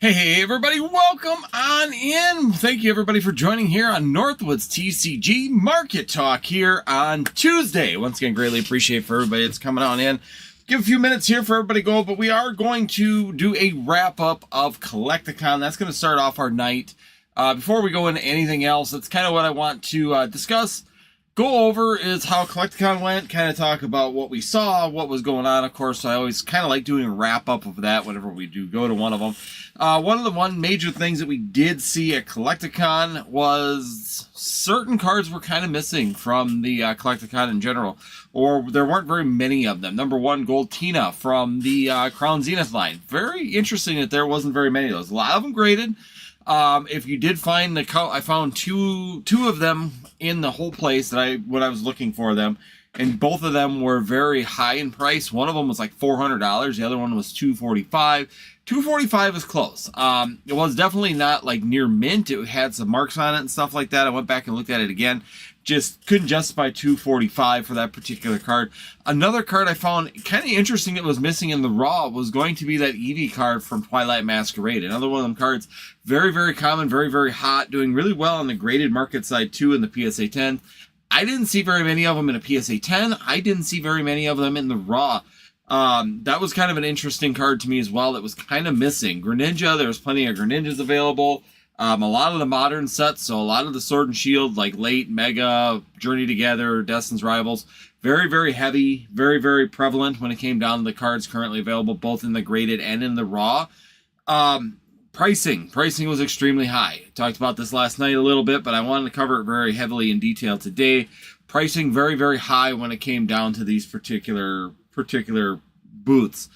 Hey everybody, welcome on in. Thank you everybody for joining here on Northwoods TCG Market Talk here on Tuesday. Once again, greatly appreciate for everybody that's coming on in. Give a few minutes here for everybody to go, but we are going to do a wrap up of Collecticon. That's going to start off our night. Before we go into anything else, that's kind of what I want to discuss. Go over is how Collecticon went, kind of talk about what we saw, what was going on. Of course, I always kind of like doing a wrap-up of that whenever we do go to one of them. One of the major things that we did see at Collecticon was certain cards were kind of missing from the Collecticon in general, or there weren't very many of them. Number one, Gold Tina from the Crown Zenith line. Very interesting that there wasn't very many of those. A lot of them graded. If you did find I found two of them in the whole place that when I was looking for them, and both of them were very high in price. One of them was like $400. The other one was $245. $245 is close. It was definitely not like near mint. It had some marks on it and stuff like that. I went back and looked at it again. Just couldn't justify $245 for that particular card. Another card I found kind of interesting that was missing in the raw was going to be that Eevee card from Twilight Masquerade. Another one of them cards, very, very common, very, very hot, doing really well on the graded market side too in the PSA 10. I didn't see very many of them in a PSA 10. I didn't see very many of them in the raw. That was kind of an interesting card to me as well. That was kind of missing. Greninja, there's plenty of Greninjas available. A lot of the modern sets, so a lot of the Sword and Shield, like Late, Mega, Journey Together, Destin's Rivals, very, very heavy, very, very prevalent when it came down to the cards currently available, both in the graded and in the raw. Pricing was extremely high. Talked about this last night a little bit, but I wanted to cover it very heavily in detail today. Pricing very, very high when it came down to these particular booths.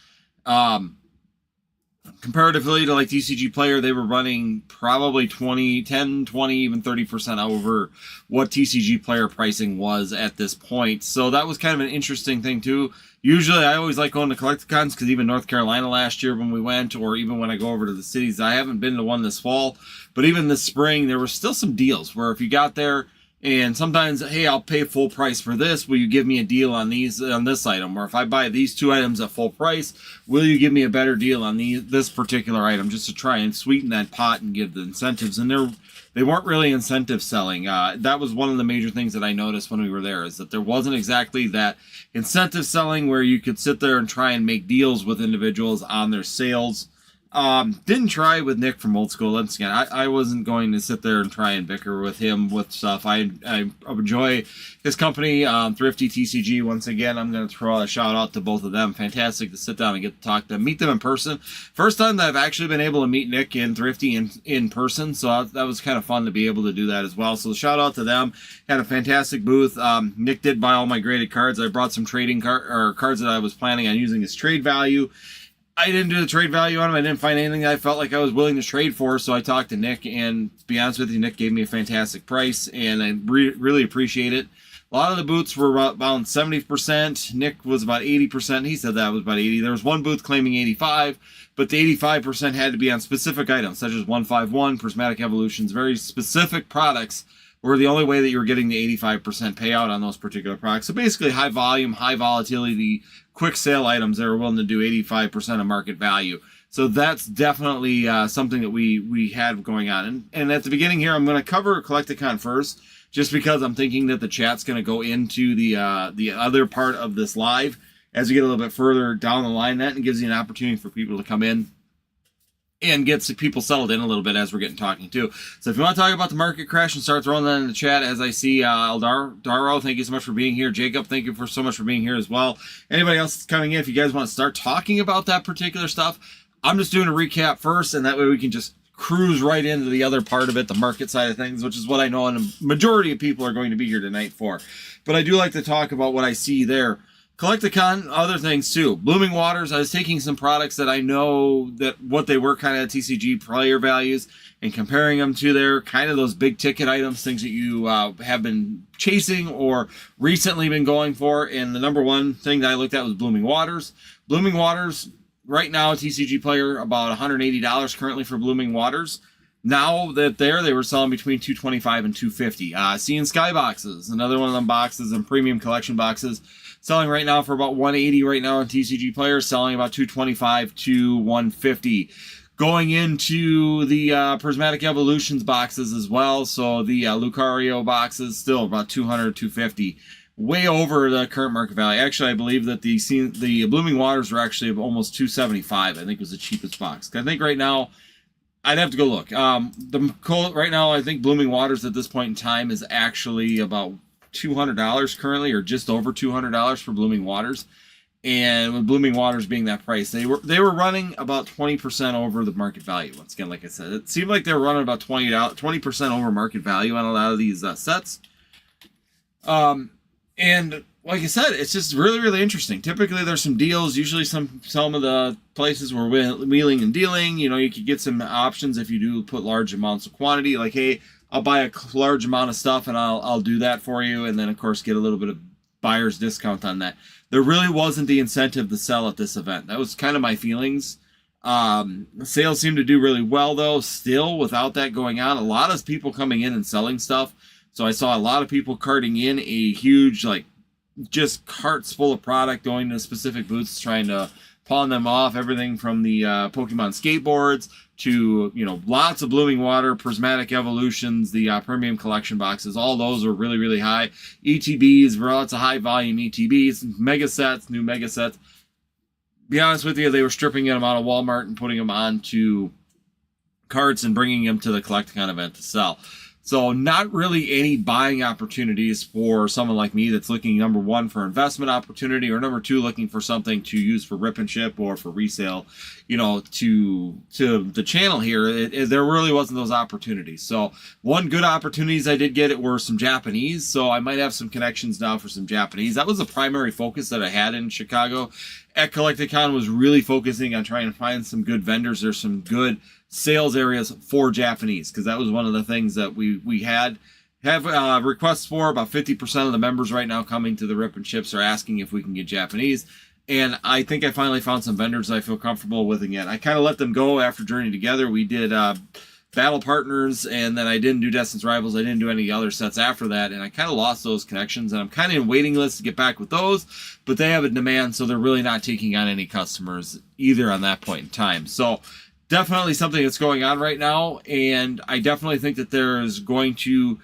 Comparatively to like TCG Player, they were running probably 10, 20, even 30% over what TCG Player pricing was at this point. So that was kind of an interesting thing too. Usually I always like going to Collecticons because even North Carolina last year when we went, or even when I go over to the cities, I haven't been to one this fall, but even this spring, there were still some deals where if you got there, and sometimes, hey, I'll pay full price for this. Will you give me a deal on this item? Or if I buy these two items at full price, will you give me a better deal on this particular item, just to try and sweeten that pot and give the incentives? And they weren't really incentive selling. That was one of the major things that I noticed when we were there, is that there wasn't exactly that incentive selling where you could sit there and try and make deals with individuals on their sales. Didn't try with Nick from Old School. Once again, I wasn't going to sit there and try and bicker with him with stuff. I enjoy his company, Thrifty TCG. Once again, I'm going to throw a shout out to both of them. Fantastic to sit down and get to talk to them, meet them in person. First time that I've actually been able to meet Nick and Thrifty in person, so that was kind of fun to be able to do that as well. So shout out to them. Had a fantastic booth. Nick did buy all my graded cards. I brought some trading cards that I was planning on using as trade value. I didn't do the trade value on them. I didn't find anything that I felt like I was willing to trade for, so I talked to Nick, and to be honest with you, Nick gave me a fantastic price, and I really appreciate it. A lot of the booths were about 70%. Nick was about 80%. He said that was about 80. There was one booth claiming 85, but the 85% had to be on specific items, such as 151, Prismatic Evolutions, very specific products were the only way that you were getting the 85% payout on those particular products. So basically high volume, high volatility, quick sale items that are willing to do 85% of market value. So that's definitely something that we had going on. And at the beginning here, I'm going to cover Collecticon first, just because I'm thinking that the chat's going to go into the other part of this live as we get a little bit further down the line. That and gives you an opportunity for people to come in and get people settled in a little bit as we're getting talking too. So if you want to talk about the market crash and start throwing that in the chat, as I see Eldaro, thank you so much for being here. Jacob, thank you so much for being here as well. Anybody else that's coming in, if you guys want to start talking about that particular stuff, I'm just doing a recap first, and that way we can just cruise right into the other part of it, the market side of things, which is what I know and a majority of people are going to be here tonight for. But I do like to talk about what I see there. Collecticon, other things too. Blooming Waters, I was taking some products that I know that what they were kind of TCG player values and comparing them to their kind of those big ticket items, things that you have been chasing or recently been going for. And the number one thing that I looked at was Blooming Waters. Blooming Waters, right now, TCG player, about $180 currently for Blooming Waters. Now that they were selling between $225 and $250. Seeing Skyboxes, another one of them boxes and premium collection boxes, selling right now for about $180 right now on TCG Player, selling about $225 to $150. Going into the Prismatic Evolutions boxes as well. So the Lucario boxes, still about 200, 250, way over the current market value. Actually, I believe that the Blooming Waters were actually almost 275. I think was the cheapest box. I think right now, I'd have to go look. Right now, I think Blooming Waters at this point in time is actually about $200 currently, or just over $200 for Blooming Waters. And with Blooming Waters being that price, they were running about 20% over the market value. Once again, like I said, it seemed like they were running about 20% over market value on a lot of these sets. And like I said, it's just really, really interesting. Typically, there's some deals. Usually, some of the places where wheeling and dealing, you know, you could get some options if you do put large amounts of quantity. Like, hey, I'll buy a large amount of stuff and I'll do that for you, and then of course get a little bit of buyer's discount on that. There really wasn't the incentive to sell at this event. That was kind of my feelings. Sales seemed to do really well though. Still, without that going on, a lot of people coming in and selling stuff. So I saw a lot of people carting in a huge, like, just carts full of product going to specific booths, trying to pawn them off. Everything from the Pokemon skateboards to, you know, lots of Blooming Water, Prismatic Evolutions, the premium collection boxes. All those are really, really high. ETBs, lots of high volume ETBs, mega sets, new mega sets. Be honest with you, they were stripping them out of Walmart and putting them onto carts and bringing them to the Collecticon event to sell. So not really any buying opportunities for someone like me that's looking, number one, for investment opportunity, or number two, looking for something to use for rip and ship or for resale, you know, to the channel here. There really wasn't those opportunities. So one good opportunities I did get were some Japanese. So I might have some connections now for some Japanese. That was the primary focus that I had in Chicago at Collecticon, was really focusing on trying to find some good vendors. There's some good sales areas for Japanese, because that was one of the things that we have requests for. About 50% of the members right now coming to the Rip and Chips are asking if we can get Japanese, and I think I finally found some vendors I feel comfortable with again. I kind of let them go after Journey Together. We did Battle Partners, and then I didn't do Destin's Rivals. I didn't do any other sets after that, and I kind of lost those connections, and I'm kind of in waiting list to get back with those, but they have a demand, so they're really not taking on any customers either on that point in time. So definitely something that's going on right now, and I definitely think that there's going to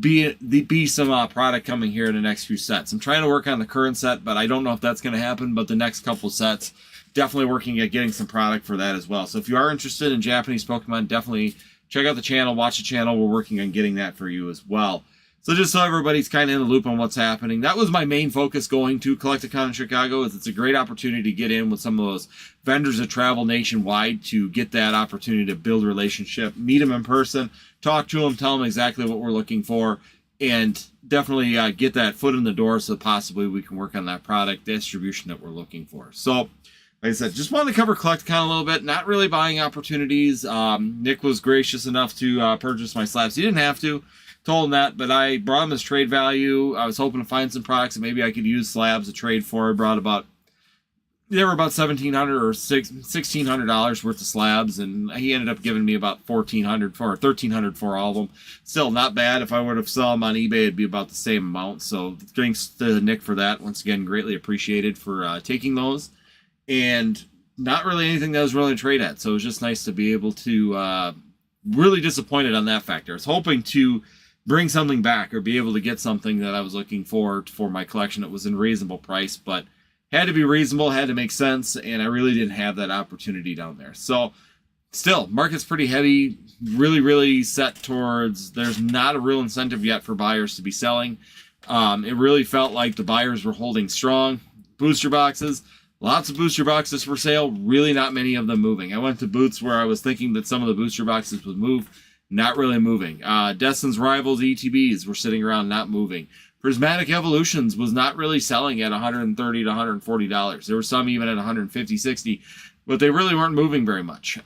be some product coming here in the next few sets. I'm trying to work on the current set, but I don't know if that's going to happen, but the next couple sets, definitely working at getting some product for that as well. So if you are interested in Japanese Pokemon, definitely check out the channel, watch the channel. We're working on getting that for you as well. So just so everybody's kind of in the loop on what's happening, that was my main focus going to Collecticon in Chicago. Is it's a great opportunity to get in with some of those vendors that travel nationwide, to get that opportunity to build a relationship, meet them in person, talk to them, tell them exactly what we're looking for, and definitely get that foot in the door so possibly we can work on that product distribution that we're looking for. So, like I said, just wanted to cover Collecticon a little bit, not really buying opportunities. Nick was gracious enough to purchase my slabs. He didn't have to. Told him that, but I brought him his trade value. I was hoping to find some products that maybe I could use slabs to trade for. I brought they were about $1,700 or $1,600 worth of slabs, and he ended up giving me about $1,400 or $1,300 for all of them. Still not bad. If I would have sold them on eBay, it'd be about the same amount. So thanks to Nick for that. Once again, greatly appreciated for taking those. And not really anything that I was willing to trade at. So it was just nice to be able to really disappointed on that factor. I was hoping to bring something back or be able to get something that I was looking for my collection that was in reasonable price, but had to be reasonable, had to make sense, and I really didn't have that opportunity down there. So still, market's pretty heavy, really, really set towards, there's not a real incentive yet for buyers to be selling. It really felt like the buyers were holding strong. Booster boxes, lots of booster boxes for sale, really not many of them moving. I went to booths where I was thinking that some of the booster boxes would move. Not really moving. Destin's Rivals ETBs were sitting around not moving. Prismatic Evolutions was not really selling at $130 to $140. There were some even at $150, $60, but they really weren't moving very much.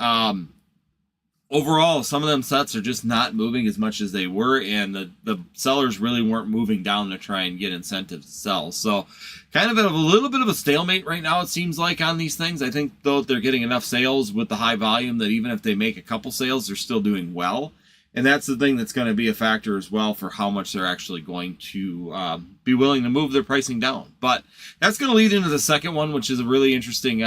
Overall, some of them sets are just not moving as much as they were, and the sellers really weren't moving down to try and get incentives to sell. So kind of a little bit of a stalemate right now, it seems like, on these things. I think, though, they're getting enough sales with the high volume that even if they make a couple sales, they're still doing well. And that's the thing that's going to be a factor as well for how much they're actually going to be willing to move their pricing down. But that's going to lead into the second one, which is a really interesting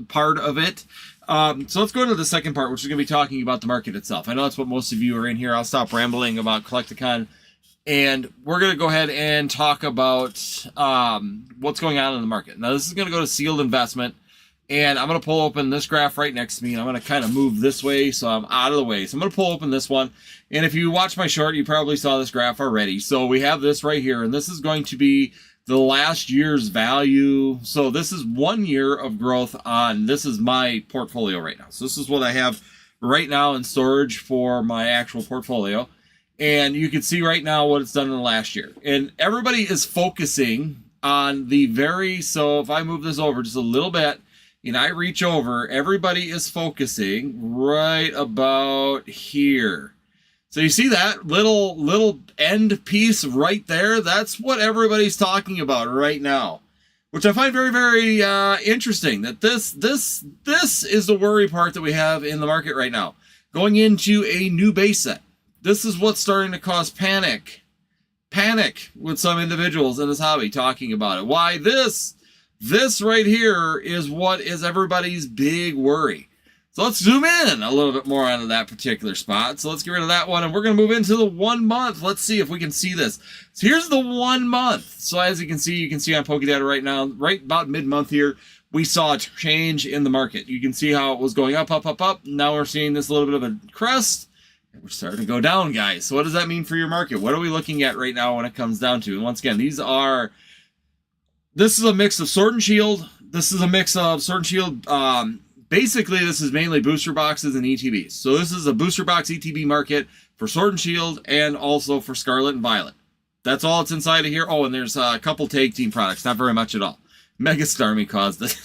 part of it. So let's go into the second part, which is going to be talking about the market itself. I know that's what most of you are in here. I'll stop rambling about Collecticon, and we're going to go ahead and talk about what's going on in the market. Now, this is going to go to sealed investment, and I'm going to pull open this graph right next to me, and I'm going to kind of move this way so I'm out of the way. So I'm going to pull open this one, and if you watch my short, you probably saw this graph already. So we have this right here, and this is going to be the last year's value. So this is 1 year of growth on, this is my portfolio right now. So this is what I have right now in storage for my actual portfolio. And you can see right now what it's done in the last year. And everybody is focusing on the very, so if I move this over just a little bit and I reach over, everybody is focusing right about here. So you see that little end piece right there? That's what everybody's talking about right now, which I find very, very interesting. That this is the worry part that we have in the market right now. Going into a new base set, this is what's starting to cause panic with some individuals in this hobby talking about it. Why this right here is what is everybody's big worry. So let's zoom in a little bit more onto that particular spot. So let's get rid of that one, and we're going to move into the 1 month. Let's see if we can see this. So here's the 1 month. So as you can see on Pokédata right now, right about mid-month here, we saw a change in the market. You can see how it was going up, up, up, up. Now we're seeing this little bit of a crest, and we're starting to go down, guys. So what does that mean for your market? What are we looking at right now when it comes down to? And once again, this is a mix of Sword and Shield. This is a mix of Sword and Shield. Basically, this is mainly booster boxes and ETBs. So this is a booster box ETB market for Sword and Shield and also for Scarlet and Violet. That's all it's inside of here. Oh, and there's a couple tag team products. Not very much at all. Mega Starmie caused it.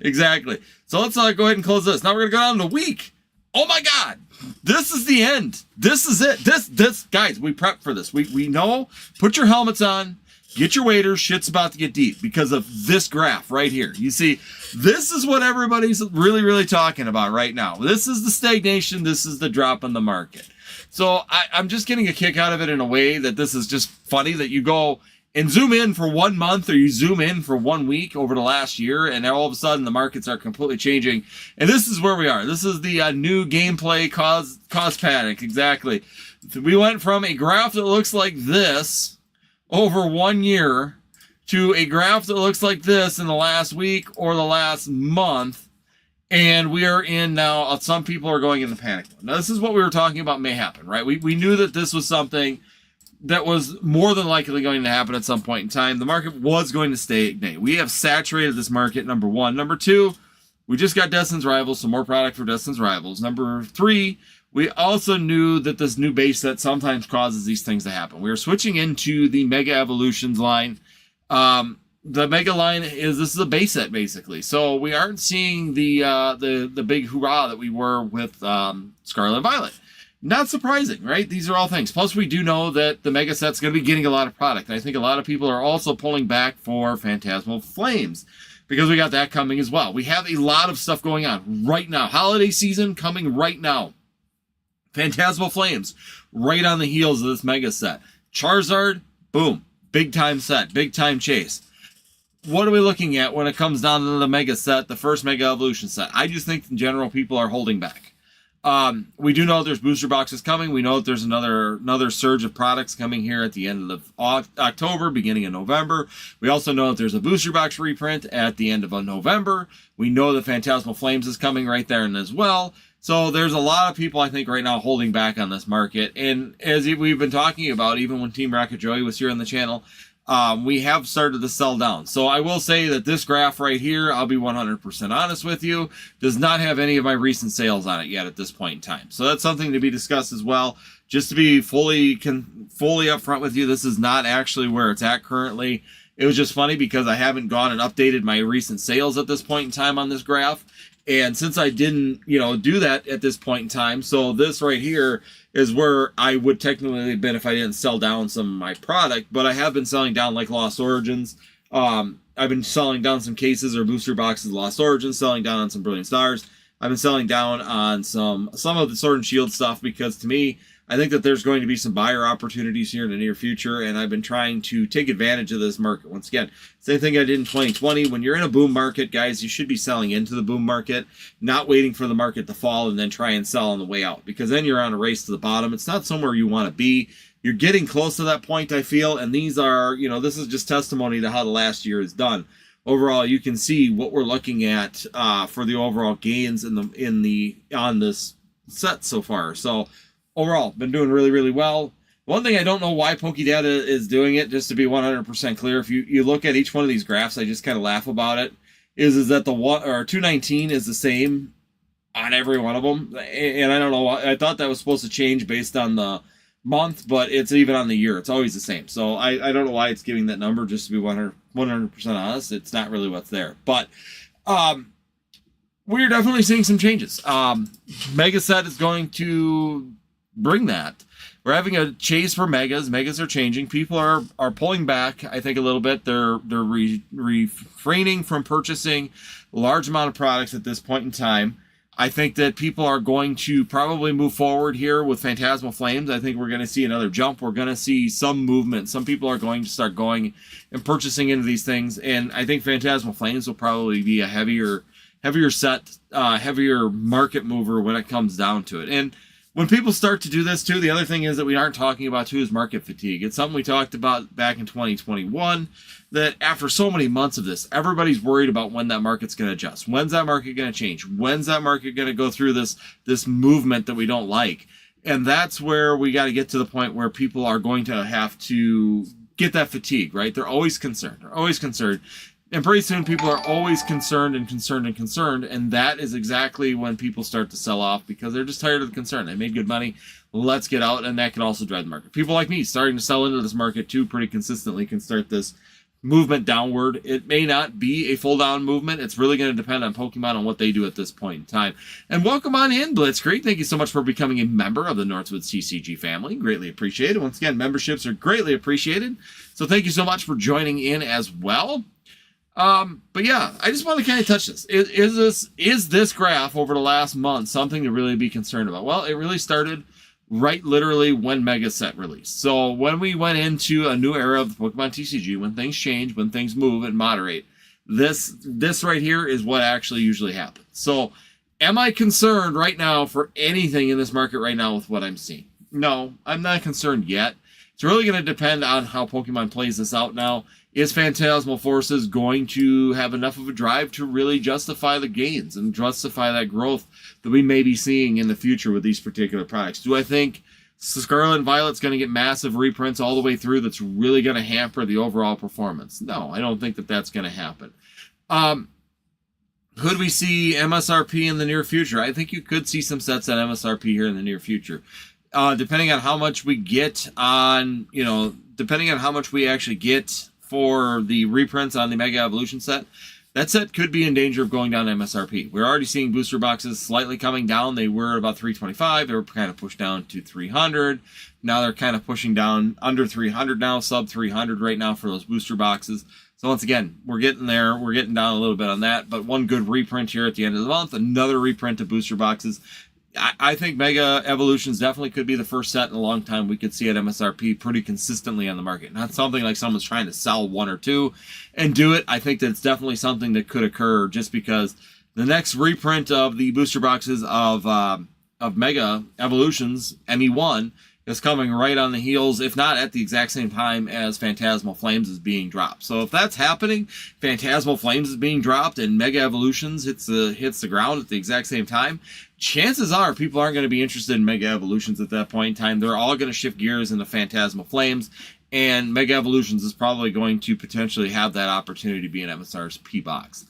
Exactly. So let's go ahead and close this. Now we're going to go down to week. Oh my God. This is the end. This is it. This guys, we prepped for this. We know. Put your helmets on. Get your waders. Shit's about to get deep because of this graph right here. You see, this is what everybody's really, really talking about right now. This is the stagnation. This is the drop in the market. So I'm just getting a kick out of it in a way that this is just funny that you go and zoom in for 1 month or you zoom in for 1 week over the last year, and all of a sudden the markets are completely changing. And this is where we are. This is the new gameplay cause panic. Exactly. We went from a graph that looks like this over 1 year to a graph that looks like this in the last week or the last month. And we are in now, some people are going into panic mode. Now, this is what we were talking about may happen, right? We knew that this was something that was more than likely going to happen at some point in time. The market was going to stagnate. We have saturated this market, number one. Number two, we just got Destin's Rivals, some more product for Destin's Rivals. Number three, we also knew that this new base set sometimes causes these things to happen. We are switching into the Mega Evolutions line. The Mega line this is a base set basically. So we aren't seeing the big hoorah that we were with Scarlet and Violet. Not surprising, right? These are all things. Plus, we do know that the Mega set's going to be getting a lot of product. And I think a lot of people are also pulling back for Phantasmal Flames because we got that coming as well. We have a lot of stuff going on right now. Holiday season coming right now. Phantasmal Flames, right on the heels of this Mega set. Charizard, boom. Big time set, big time chase. What are we looking at when it comes down to the Mega set, the first Mega Evolution set? I just think in general people are holding back. We do know there's booster boxes coming. We know that there's another surge of products coming here at the end of October, beginning of November. We also know that there's a booster box reprint at the end of November. We know that Phantasmal Flames is coming right there and as well. So there's a lot of people, I think, right now holding back on this market. And as we've been talking about, even when Team Rocket Joey was here on the channel, we have started to sell down. So I will say that this graph right here, I'll be 100% honest with you, does not have any of my recent sales on it yet at this point in time. So that's something to be discussed as well. Just to be fully upfront with you, this is not actually where it's at currently. It was just funny because I haven't gone and updated my recent sales at this point in time on this graph. And since I didn't, do that at this point in time, so this right here is where I would technically have been if I didn't sell down some of my product. But I have been selling down like Lost Origins. I've been selling down some cases or booster boxes of Lost Origins, selling down on some Brilliant Stars. I've been selling down on some of the Sword and Shield stuff because to me, I think that there's going to be some buyer opportunities here in the near future, and I've been trying to take advantage of this market. Once again, same thing I did in 2020. When you're in a boom market, guys, you should be selling into the boom market, not waiting for the market to fall and then try and sell on the way out, because then you're on a race to the bottom. It's not somewhere you want to be. You're getting close to that point, I feel, and these are, this is just testimony to how the last year is done. Overall, you can see what we're looking at for the overall gains on this set so far. So overall, been doing really, really well. One thing I don't know why PokeData is doing it, just to be 100% clear, if you look at each one of these graphs, I just kind of laugh about it, is that the 219 is the same on every one of them. And I don't know, I thought that was supposed to change based on the month, but it's even on the year. It's always the same. So I don't know why it's giving that number, just to be 100% honest. It's not really what's there. But we're definitely seeing some changes. Mega Set is going to bring that. We're having a chase for megas. Megas are changing. People are pulling back, I think, a little bit. They're refraining from purchasing a large amount of products at this point in time. I think that people are going to probably move forward here with Phantasmal Flames. I think we're going to see another jump. We're going to see some movement. Some people are going to start going and purchasing into these things. And I think Phantasmal Flames will probably be a heavier set, heavier market mover when it comes down to it. And when people start to do this too, the other thing is that we aren't talking about too is market fatigue. It's something we talked about back in 2021, that after so many months of this, everybody's worried about when that market's going to adjust. When's that market going to change? When's that market going to go through this movement that we don't like? And that's where we got to get to the point where people are going to have to get that fatigue, right? They're always concerned. They're always concerned. And pretty soon people are always concerned, and that is exactly when people start to sell off, because they're just tired of the concern. They made good money, let's get out, and that can also drive the market. People like me starting to sell into this market too pretty consistently can start this movement downward. It may not be a full down movement. It's really going to depend on Pokemon and what they do at this point in time. And welcome on in, Blitzkrieg. Thank you so much for becoming a member of the Northwoods TCG family. Greatly appreciated. Once again, memberships are greatly appreciated. So thank you so much for joining in as well. But yeah, I just want to kind of touch this. Is this graph over the last month something to really be concerned about? Well, it really started right literally when Mega Set released. So when we went into a new era of the Pokemon TCG, when things change, when things move and moderate, this right here is what actually usually happens. So am I concerned right now for anything in this market right now with what I'm seeing? No, I'm not concerned yet. It's really going to depend on how Pokemon plays this out now. Is Phantasmal Forces going to have enough of a drive to really justify the gains and justify that growth that we may be seeing in the future with these particular products? Do I think Scarlet and Violet's going to get massive reprints all the way through that's really going to hamper the overall performance? No, I don't think that that's going to happen. Could we see MSRP in the near future? I think you could see some sets at MSRP here in the near future. Depending on how much we get on, depending on how much we actually get for the reprints on the Mega Evolution set, that set could be in danger of going down to MSRP. We're already seeing booster boxes slightly coming down. They were about $325. They were kind of pushed down to $300. Now they're kind of pushing down under $300 now, sub $300 right now for those booster boxes. So once again, we're getting there. We're getting down a little bit on that. But one good reprint here at the end of the month, another reprint of booster boxes. I think Mega Evolutions definitely could be the first set in a long time we could see at MSRP pretty consistently on the market. Not something like someone's trying to sell one or two and do it. I think that's definitely something that could occur, just because the next reprint of the booster boxes of Mega Evolutions, ME1, is coming right on the heels, if not at the exact same time as Phantasmal Flames is being dropped. So if that's happening, Phantasmal Flames is being dropped and Mega Evolutions hits the ground at the exact same time, chances are people aren't going to be interested in Mega Evolutions at that point in time. They're all going to shift gears into Phantasmal Flames, and Mega Evolutions is probably going to potentially have that opportunity to be an MSRP box.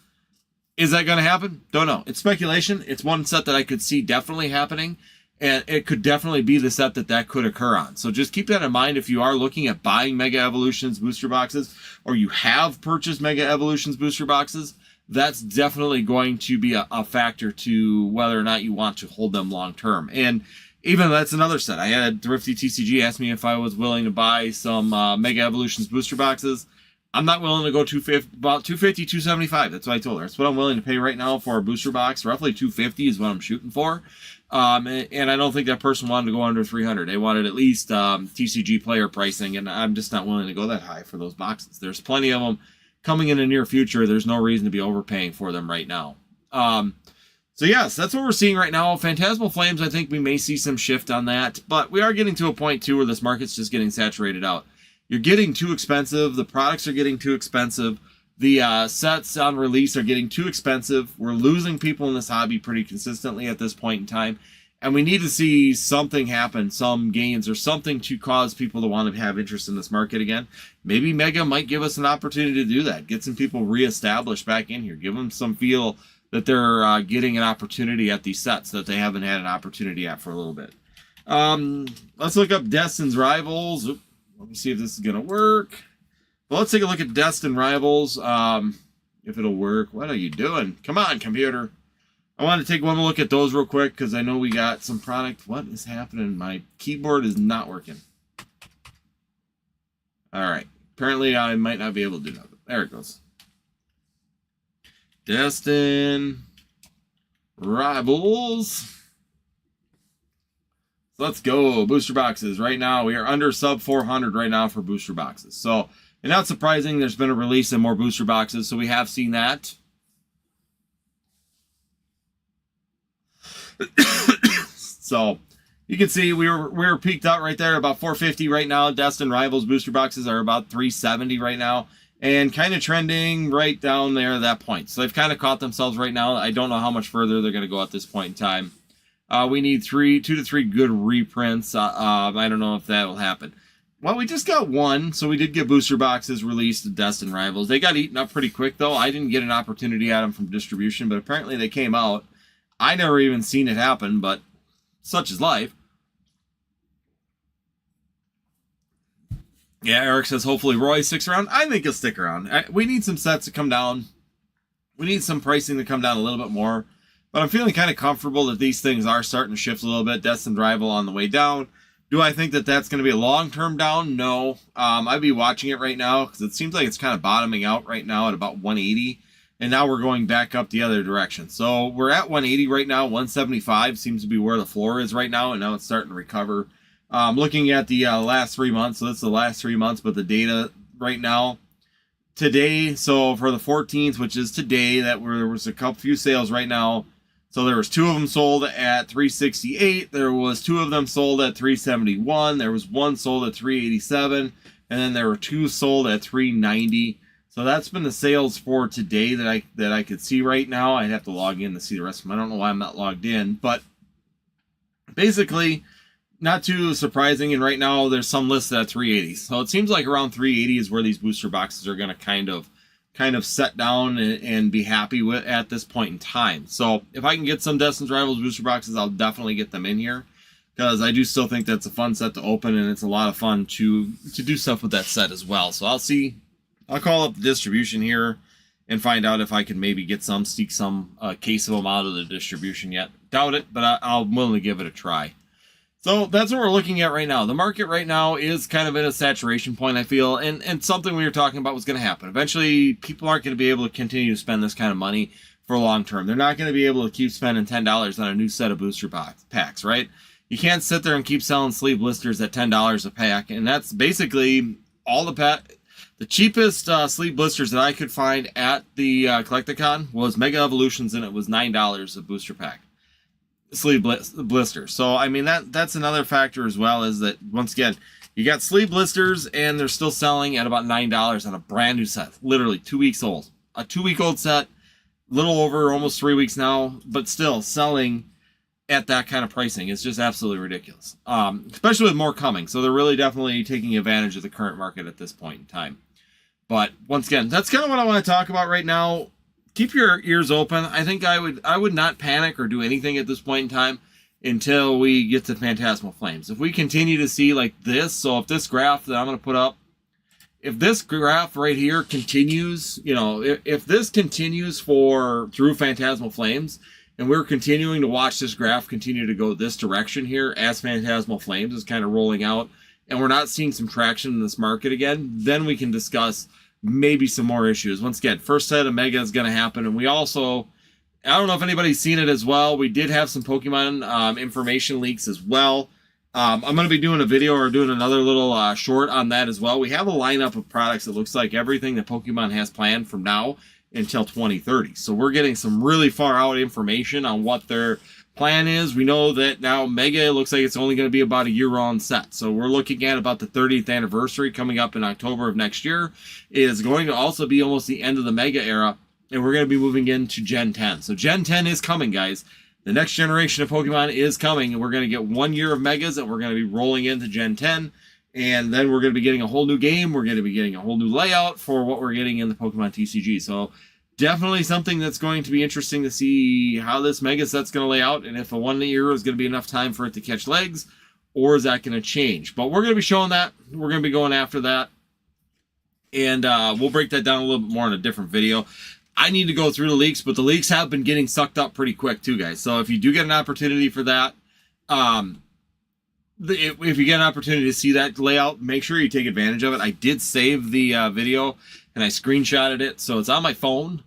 Is that going to happen? Don't know. It's speculation. It's one set that I could see definitely happening, and it could definitely be the set that could occur on. So just keep that in mind if you are looking at buying Mega Evolutions booster boxes, or you have purchased Mega Evolutions booster boxes. That's definitely going to be a factor to whether or not you want to hold them long term. And even that's another set. I had Thrifty TCG ask me if I was willing to buy some Mega Evolutions booster boxes. I'm not willing to go 250, about 250, 275. That's what I told her. That's what I'm willing to pay right now for a booster box. Roughly 250 is what I'm shooting for. And I don't think that person wanted to go under 300. They wanted at least TCG player pricing, and I'm just not willing to go that high for those boxes. There's plenty of them coming in the near future. There's no reason to be overpaying for them right now. So yes, that's what we're seeing right now. Phantasmal Flames, I think we may see some shift on that, but we are getting to a point too where this market's just getting saturated out. You're getting too expensive. The products are getting too expensive. The sets on release are getting too expensive. We're losing people in this hobby pretty consistently at this point in time. And we need to see something happen, some gains or something to cause people to want to have interest in this market again. Maybe Mega might give us an opportunity to do that. Get some people reestablished back in here. Give them some feel that they're getting an opportunity at these sets that they haven't had an opportunity at for a little bit. Let's look up Destin's Rivals. Oop. Let me see if this is going to work. Well, let's take a look at Destin Rivals. If it'll work. What are you doing? Come on, computer. I want to take one look at those real quick because I know we got some product. What is happening? My keyboard is not working. All right. Apparently, I might not be able to do that. There it goes. Destin Rivals. Let's go. Booster boxes. Right now, we are under sub 400 right now for booster boxes. So, and not surprising, there's been a release of more booster boxes, so we have seen that. So, you can see we were peaked out right there, about 450 right now. Destin Rivals booster boxes are about 370 right now, and kind of trending right down there at that point. So, they've kind of caught themselves right now. I don't know how much further they're going to go at this point in time. We need 2 to 3 good reprints. I don't know if that will happen. Well, we just got one, so we did get booster boxes released to Destin Rivals. They got eaten up pretty quick, though. I didn't get an opportunity at them from distribution, but apparently they came out. I never even seen it happen, but such is life. Yeah, Eric says hopefully Roy sticks around. I think he'll stick around. We need some sets to come down. We need some pricing to come down a little bit more. But I'm feeling kind of comfortable that these things are starting to shift a little bit. Destined Rival on the way down. Do I think that that's going to be a long-term down? No. I'd be watching it right now because it seems like it's kind of bottoming out right now at about 180. And now we're going back up the other direction. So we're at 180 right now. 175 seems to be where the floor is right now. And now it's starting to recover. Looking at the last 3 months. So that's the last 3 months. But the data right now. Today, so for the 14th, which is today, there was a few sales right now. So there was 2 of them sold at 368. There was 2 of them sold at 371. There was 1 sold at 387. And then there were 2 sold at 390. So that's been the sales for today that I could see right now. I'd have to log in to see the rest of them. I don't know why I'm not logged in. But basically, not too surprising. And right now, there's some listed at 380. So it seems like around 380 is where these booster boxes are going to kind of set down and be happy with at this point in time. So if I can get some Destin's Rivals booster boxes, I'll definitely get them in here because I do still think that's a fun set to open and it's a lot of fun to do stuff with that set as well. So I'll call up the distribution here and find out if I can maybe get sneak some case of them out of the distribution yet. Doubt it, but I'm willing to give it a try. So that's what we're looking at right now. The market right now is kind of in a saturation point, I feel, and something we were talking about was going to happen. Eventually, people aren't going to be able to continue to spend this kind of money for long term. They're not going to be able to keep spending $10 on a new set of booster packs, right? You can't sit there and keep selling sleeve blisters at $10 a pack, and that's basically all the cheapest sleeve blisters that I could find at the Collecticon was Mega Evolutions, and it was $9 a booster pack. Sleeve blister. So I mean that's another factor as well, is that once again you got sleeve blisters and they're still selling at about $9 on a brand new set, literally 2 weeks old, a 2-week-old set, little over almost 3 weeks now, but still selling at that kind of pricing. It's just absolutely ridiculous, especially with more coming. So they're really definitely taking advantage of the current market at this point in time. But once again, that's kind of what I want to talk about right now. Keep your ears open. I think I would not panic or do anything at this point in time until we get to Phantasmal Flames. If we continue to see like this, so if this graph that I'm going to put up, if this graph right here continues, if this continues through Phantasmal Flames, and we're continuing to watch this graph continue to go this direction here as Phantasmal Flames is kind of rolling out, and we're not seeing some traction in this market again, then we can discuss maybe some more issues. Once again, first set of Mega is going to happen, and we also, I don't know if anybody's seen it as well, we did have some Pokemon information leaks as well. I'm going to be doing a video or doing another little short on that as well. We have a lineup of products that looks like everything that Pokemon has planned from now until 2030. So we're getting some really far out information on what their plan is. We know that now Mega looks like it's only going to be about a year on set. So we're looking at about the 30th anniversary coming up in October of next year. It is going to also be almost the end of the Mega era, and we're going to be moving into Gen 10. So Gen 10 is coming, guys. The next generation of Pokemon is coming, and we're going to get 1 year of Megas, and we're going to be rolling into Gen 10. And then we're going to be getting a whole new game. We're going to be getting a whole new layout for what we're getting in the Pokemon TCG. So definitely something that's going to be interesting to see how this Mega set's going to lay out, and if a 1 year is going to be enough time for it to catch legs, or is that going to change? But we're going to be showing that. We're going to be going after that. And we'll break that down a little bit more in a different video. I need to go through the leaks, but the leaks have been getting sucked up pretty quick too, guys. So if you do get an opportunity for that, if you get an opportunity to see that layout, make sure you take advantage of it. I did save the video, and I screenshotted it, so it's on my phone,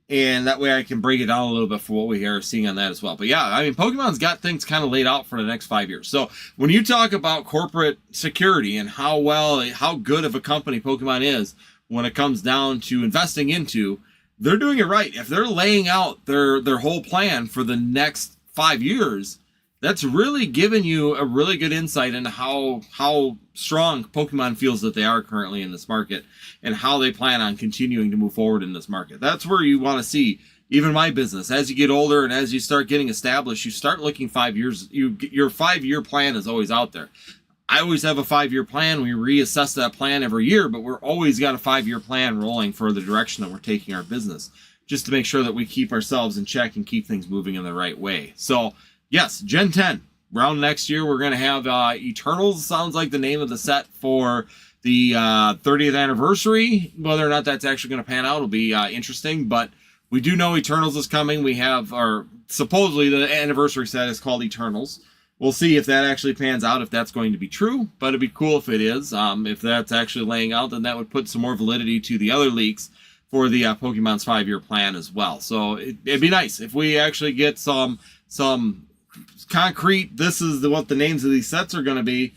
and that way I can break it down a little bit for what we are seeing on that as well. But yeah, I mean, Pokemon's got things kind of laid out for the next 5 years. So when you talk about corporate security and how good of a company Pokemon is when it comes down to investing into, they're doing it right. If they're laying out their whole plan for the next 5 years, that's really giving you a really good insight into how strong Pokemon feels that they are currently in this market, and how they plan on continuing to move forward in this market. That's where you want to see, even my business, as you get older and as you start getting established, you start looking 5 years. Your 5 year plan is always out there. I always have a 5 year plan. We reassess that plan every year, but we're always got a 5 year plan rolling for the direction that we're taking our business, just to make sure that we keep ourselves in check and keep things moving in the right way. So yes, Gen 10, around next year, we're going to have Eternals, sounds like the name of the set for the 30th anniversary. Whether or not that's actually going to pan out will be interesting, but we do know Eternals is coming. We have, supposedly the anniversary set is called Eternals. We'll see if that actually pans out, if that's going to be true, but it'd be cool if it is. If that's actually laying out, then that would put some more validity to the other leaks for the Pokemon's 5 year plan as well. So it'd be nice if we actually get some concrete, this is what the names of these sets are going to be,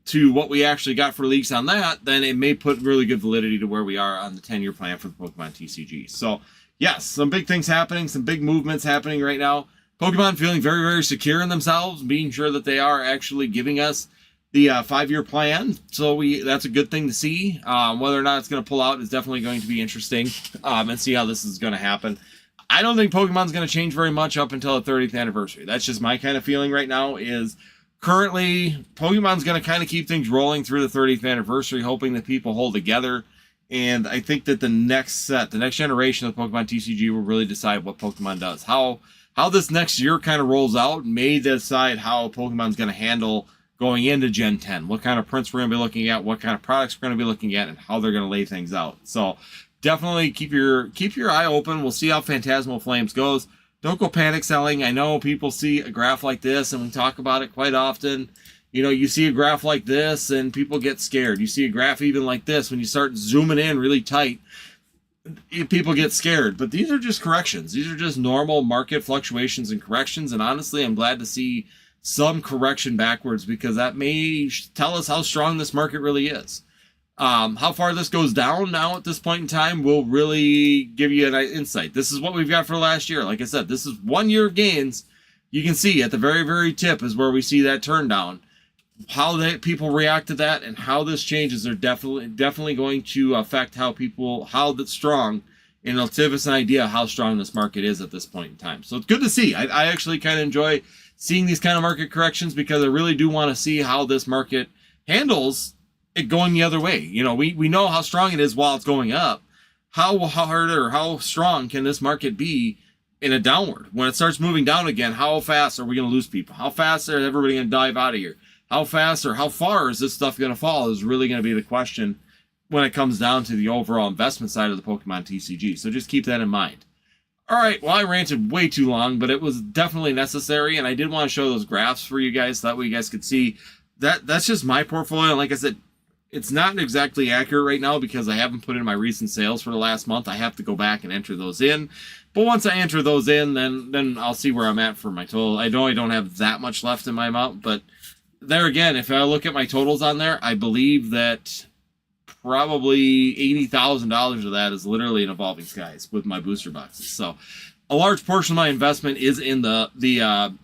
to what we actually got for leaks on that, then it may put really good validity to where we are on the 10 year plan for the Pokemon TCG. So yes, some big things happening, some big movements happening right now. Pokemon feeling very, very secure in themselves, being sure that they are actually giving us the 5 year plan. So that's a good thing to see. Whether or not it's going to pull out is definitely going to be interesting, and see how this is going to happen. I don't think Pokemon's going to change very much up until the 30th anniversary. That's just my kind of feeling right now. Is currently Pokemon's going to kind of keep things rolling through the 30th anniversary, hoping that people hold together. And I think that the next generation of Pokemon TCG will really decide what Pokemon does. How this next year kind of rolls out may decide how Pokemon's going to handle going into Gen 10. What kind of prints we're going to be looking at, what kind of products we're going to be looking at, and how they're going to lay things out. So definitely keep your eye open. We'll see how Phantasmal Flames goes. Don't go panic selling. I know people see a graph like this, and we talk about it quite often. You know, you see a graph like this, and people get scared. You see a graph even like this, when you start zooming in really tight, people get scared. But these are just corrections. These are just normal market fluctuations and corrections. And honestly, I'm glad to see some correction backwards, because that may tell us how strong this market really is. How far this goes down now at this point in time will really give you an insight. This is what we've got for last year. Like I said, this is 1 year of gains. You can see at the very, very tip is where we see that turn down. How people react to that and how this changes are definitely going to affect how that's strong, and it'll give us an idea how strong this market is at this point in time. So it's good to see. I actually kind of enjoy seeing these kind of market corrections, because I really do want to see how this market handles it going the other way. You know, we know how strong it is while it's going up. How hard or how strong can this market be in a downward? When it starts moving down again, how fast are we going to lose people? How fast are everybody going to dive out of here? How fast or how far is this stuff going to fall is really going to be the question when it comes down to the overall investment side of the Pokemon TCG. So just keep that in mind. All right, well, I ranted way too long, but it was definitely necessary, and I did want to show those graphs for you guys so that way you guys could see that that's just my portfolio. Like I said, It's not exactly accurate right now because I haven't put in my recent sales for the last month. I have to go back and enter those in. But once I enter those in, then I'll see where I'm at for my total. I know I don't have that much left in my amount, but there again, if I look at my totals on there, I believe that probably $80,000 of that is literally in Evolving Skies with my booster boxes. So a large portion of my investment is in the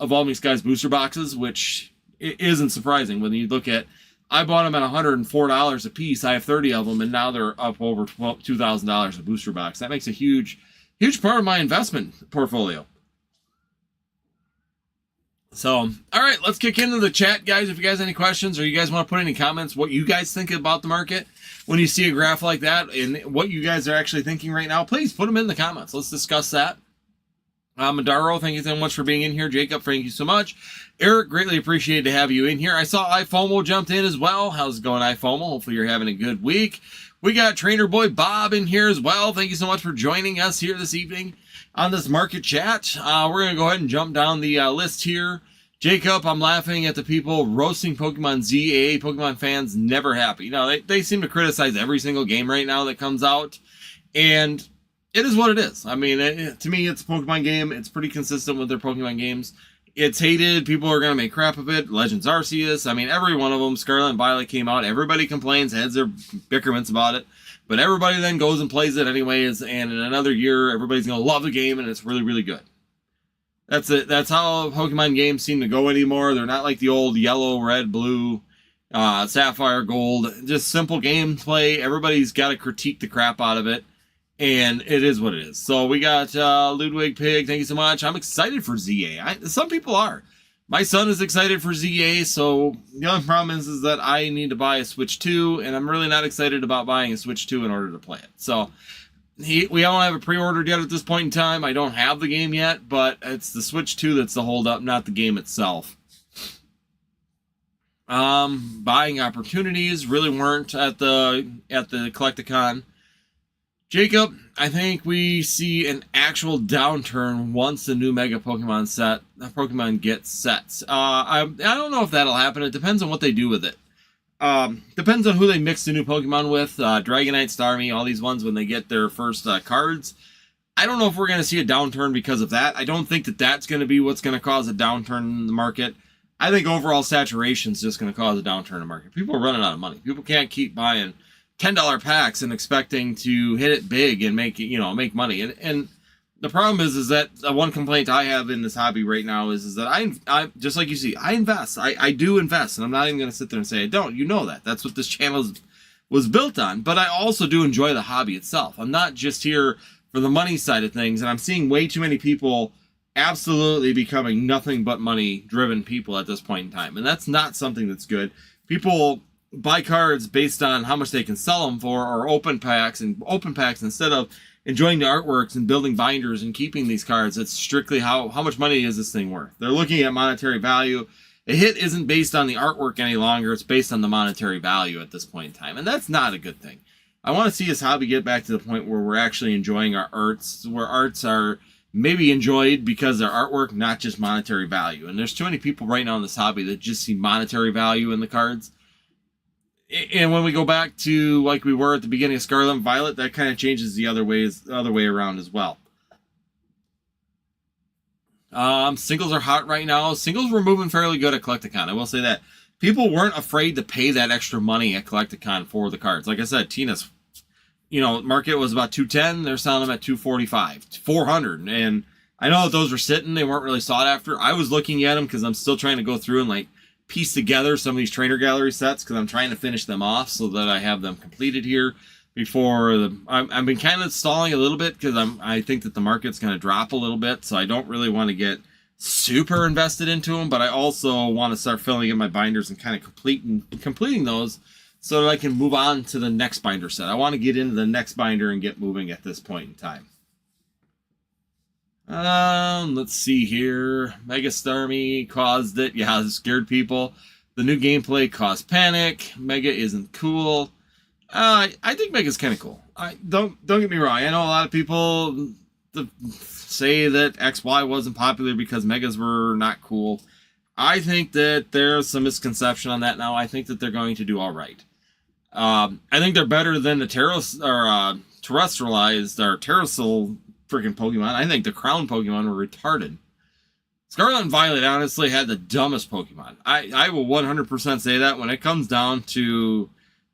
Evolving Skies booster boxes, which isn't surprising when you look at, I bought them at $104 a piece. I have 30 of them, and now they're up over $2,000 a booster box. That makes a huge part of my investment portfolio. So, all right, let's kick into the chat, guys. If you guys have any questions or you guys want to put any comments, what you guys think about the market when you see a graph like that and what you guys are actually thinking right now, please put them in the comments. Let's discuss that. Madaro, thank you so much for being in here. Jacob, thank you so much. Eric, greatly appreciated to have you in here. I saw iFomo jumped in as well. How's it going, iFomo? Hopefully you're having a good week. We got Trainer Boy Bob in here as well. Thank you so much for joining us here this evening on this market chat. We're going to go ahead and jump down the list here. Jacob, I'm laughing at the people roasting Pokemon ZA. Pokemon fans never happy. You know, they seem to criticize every single game right now that comes out. And it is what it is. I mean, to me, it's a Pokemon game. It's pretty consistent with their Pokemon games. It's hated. People are going to make crap of it. Legends Arceus. I mean, every one of them. Scarlet and Violet came out. Everybody complains, has their bickerments about it. But everybody then goes and plays it anyways. And in another year, everybody's going to love the game, and it's really, really good. That's it. That's how Pokemon games seem to go anymore. They're not like the old yellow, red, blue, sapphire, gold. Just simple gameplay. Everybody's got to critique the crap out of it. And it is what it is. So we got Ludwig Pig. Thank you so much. I'm excited for ZA. Some people are. My son is excited for ZA. So the only problem is that I need to buy a Switch 2. And I'm really not excited about buying a Switch 2 in order to play it. So we don't have it pre-ordered yet at this point in time. I don't have the game yet. But it's the Switch 2 that's the holdup, not the game itself. Buying opportunities really weren't at the Collecticon. Jacob, I think we see an actual downturn once the new Mega Pokemon gets sets. I don't know if that'll happen. It depends on what they do with it. Depends on who they mix the new Pokemon with. Dragonite, Starmie, all these ones when they get their first cards. I don't know if we're going to see a downturn because of that. I don't think that that's going to be what's going to cause a downturn in the market. I think overall saturation is just going to cause a downturn in the market. People are running out of money. People can't keep buying $10 packs and expecting to hit it big and make money. And the problem is that the one complaint I have in this hobby right now is that I just like you see, I invest. I do invest, and I'm not even going to sit there and say I don't. You know that. That's what this channel was built on. But I also do enjoy the hobby itself. I'm not just here for the money side of things, and I'm seeing way too many people absolutely becoming nothing but money-driven people at this point in time. And that's not something that's good. People buy cards based on how much they can sell them for, or open packs instead of enjoying the artworks and building binders and keeping these cards. It's strictly how much money is this thing worth. They're looking at monetary value. A hit isn't based on the artwork any longer. It's based on the monetary value at this point in time. And that's not a good thing. I want to see this hobby get back to the point where we're actually enjoying our arts, where arts are maybe enjoyed because they're artwork, not just monetary value. And there's too many people right now in this hobby that just see monetary value in the cards. And when we go back to like we were at the beginning of Scarlet and Violet, that kind of changes the other way around as well. Singles are hot right now. Singles were moving fairly good at Collecticon. I will say that. People weren't afraid to pay that extra money at Collecticon for the cards. Like I said, Tina's, market was about $210. They're selling them at $245, $400. And I know that those were sitting. They weren't really sought after. I was looking at them because I'm still trying to go through and piece together some of these trainer gallery sets because I'm trying to finish them off so that I have them completed here before I've been kind of stalling a little bit because I think that the market's going to drop a little bit, so I don't really want to get super invested into them, but I also want to start filling in my binders and kind of completing those so that I can move on to the next binder set. I want to get into the next binder and get moving at this point in time. Let's see here. Mega Starmie caused it. Yeah, it scared people. The new gameplay caused panic. Mega isn't cool. I think Mega's kind of cool. Don't get me wrong. I know a lot of people say that XY wasn't popular because Megas were not cool. I think that there's some misconception on that now. I think that they're going to do all right. I think they're better than the terrestrialized or terrestrial freaking Pokemon. I think the Crown Pokemon were retarded. Scarlet and Violet honestly had the dumbest Pokemon. I will 100% say that when it comes down to